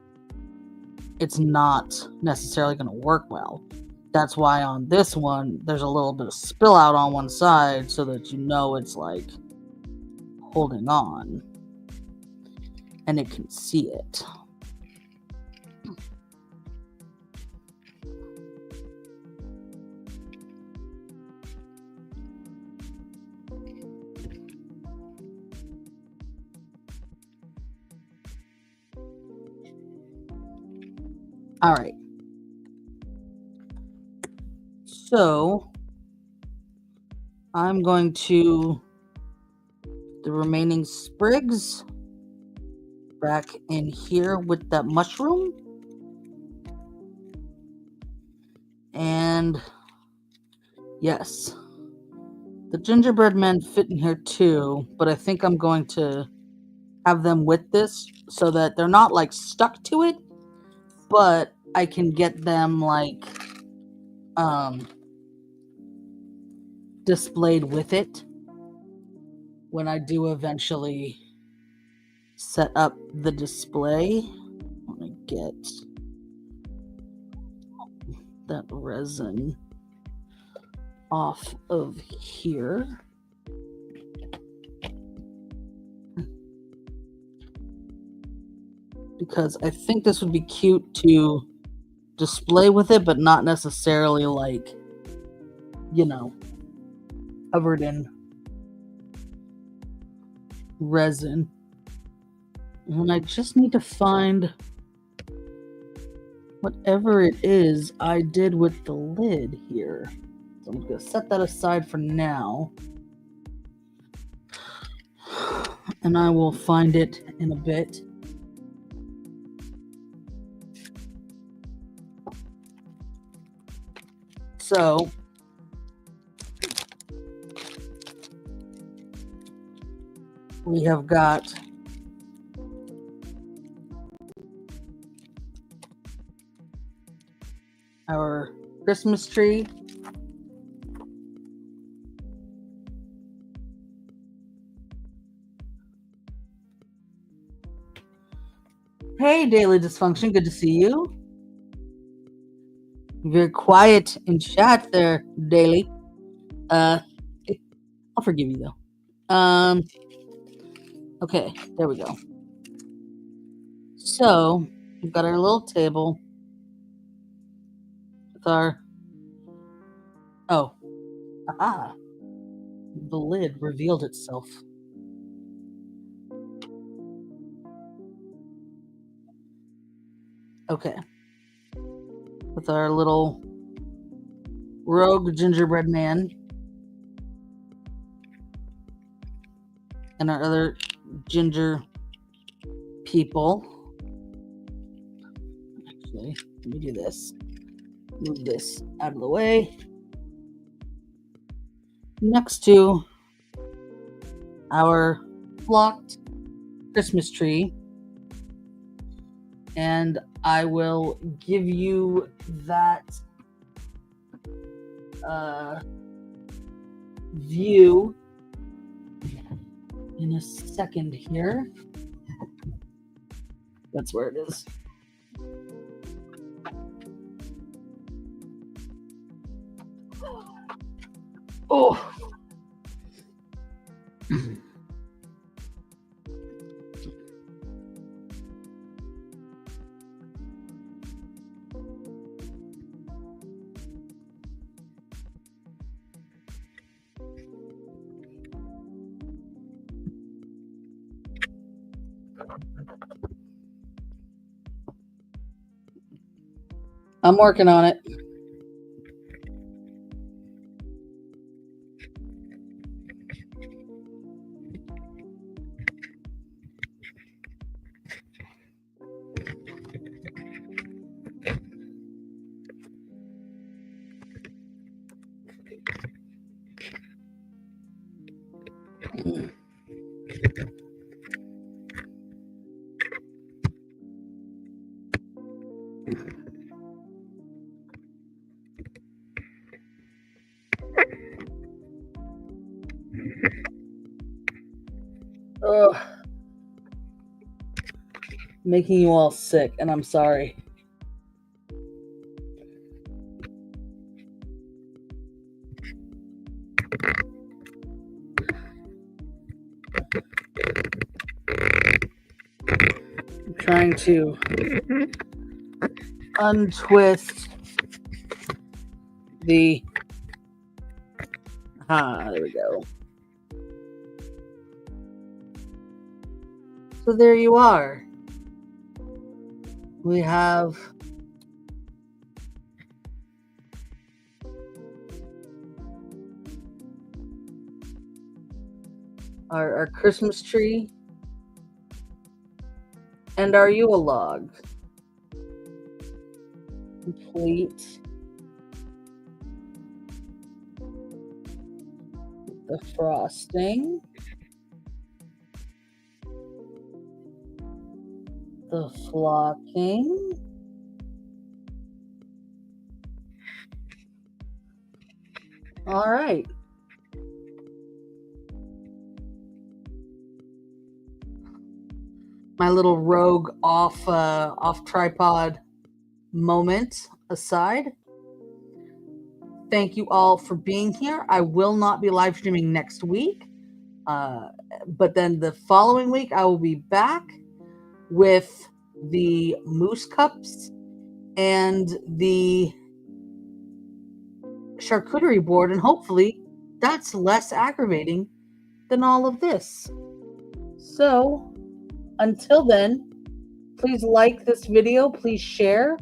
it's not necessarily going to work well. That's why on this one, there's a little bit of spill out on one side so that you know it's like holding on and it can see it. All right. So I'm going to the remaining sprigs back in here with that mushroom. And yes, the gingerbread men fit in here too, but I think I'm going to have them with this so that they're not like stuck to it, but I can get them like displayed with it when I do eventually set up the display. Let me get that resin off of here. Because I think this would be cute to display with it, but not necessarily like, you know, covered in resin. And I just need to find whatever it is I did with the lid here. So I'm going to set that aside for now. And I will find it in a bit. So we have got our Christmas tree. Hey, Daily Dysfunction, good to see you. Very quiet in chat there, Daily. I'll forgive you though. Okay, there we go. So we've got our little table with our the lid revealed itself. Okay. With our little rogue gingerbread man and our other ginger people. Actually, let me do this. Move this out of the way. Next to our flocked Christmas tree. And I will give you that view in a second here. That's where it is. Oh. I'm working on it. Ugh. Making you all sick, and I'm sorry. I'm trying to untwist the... there we go. So there you are. We have our Christmas tree and our Yule Log. Complete. The frosting. The flocking. All right. My little rogue off tripod moment aside. Thank you all for being here. I will not be live streaming next week, but then the following week I will be back with the moose cups and the charcuterie board, and hopefully that's less aggravating than all of this. So until then, please like this video, please share.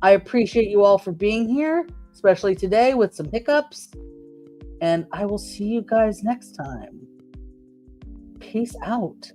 I appreciate you all for being here, especially today with some hiccups, and I will see you guys next time. Peace out.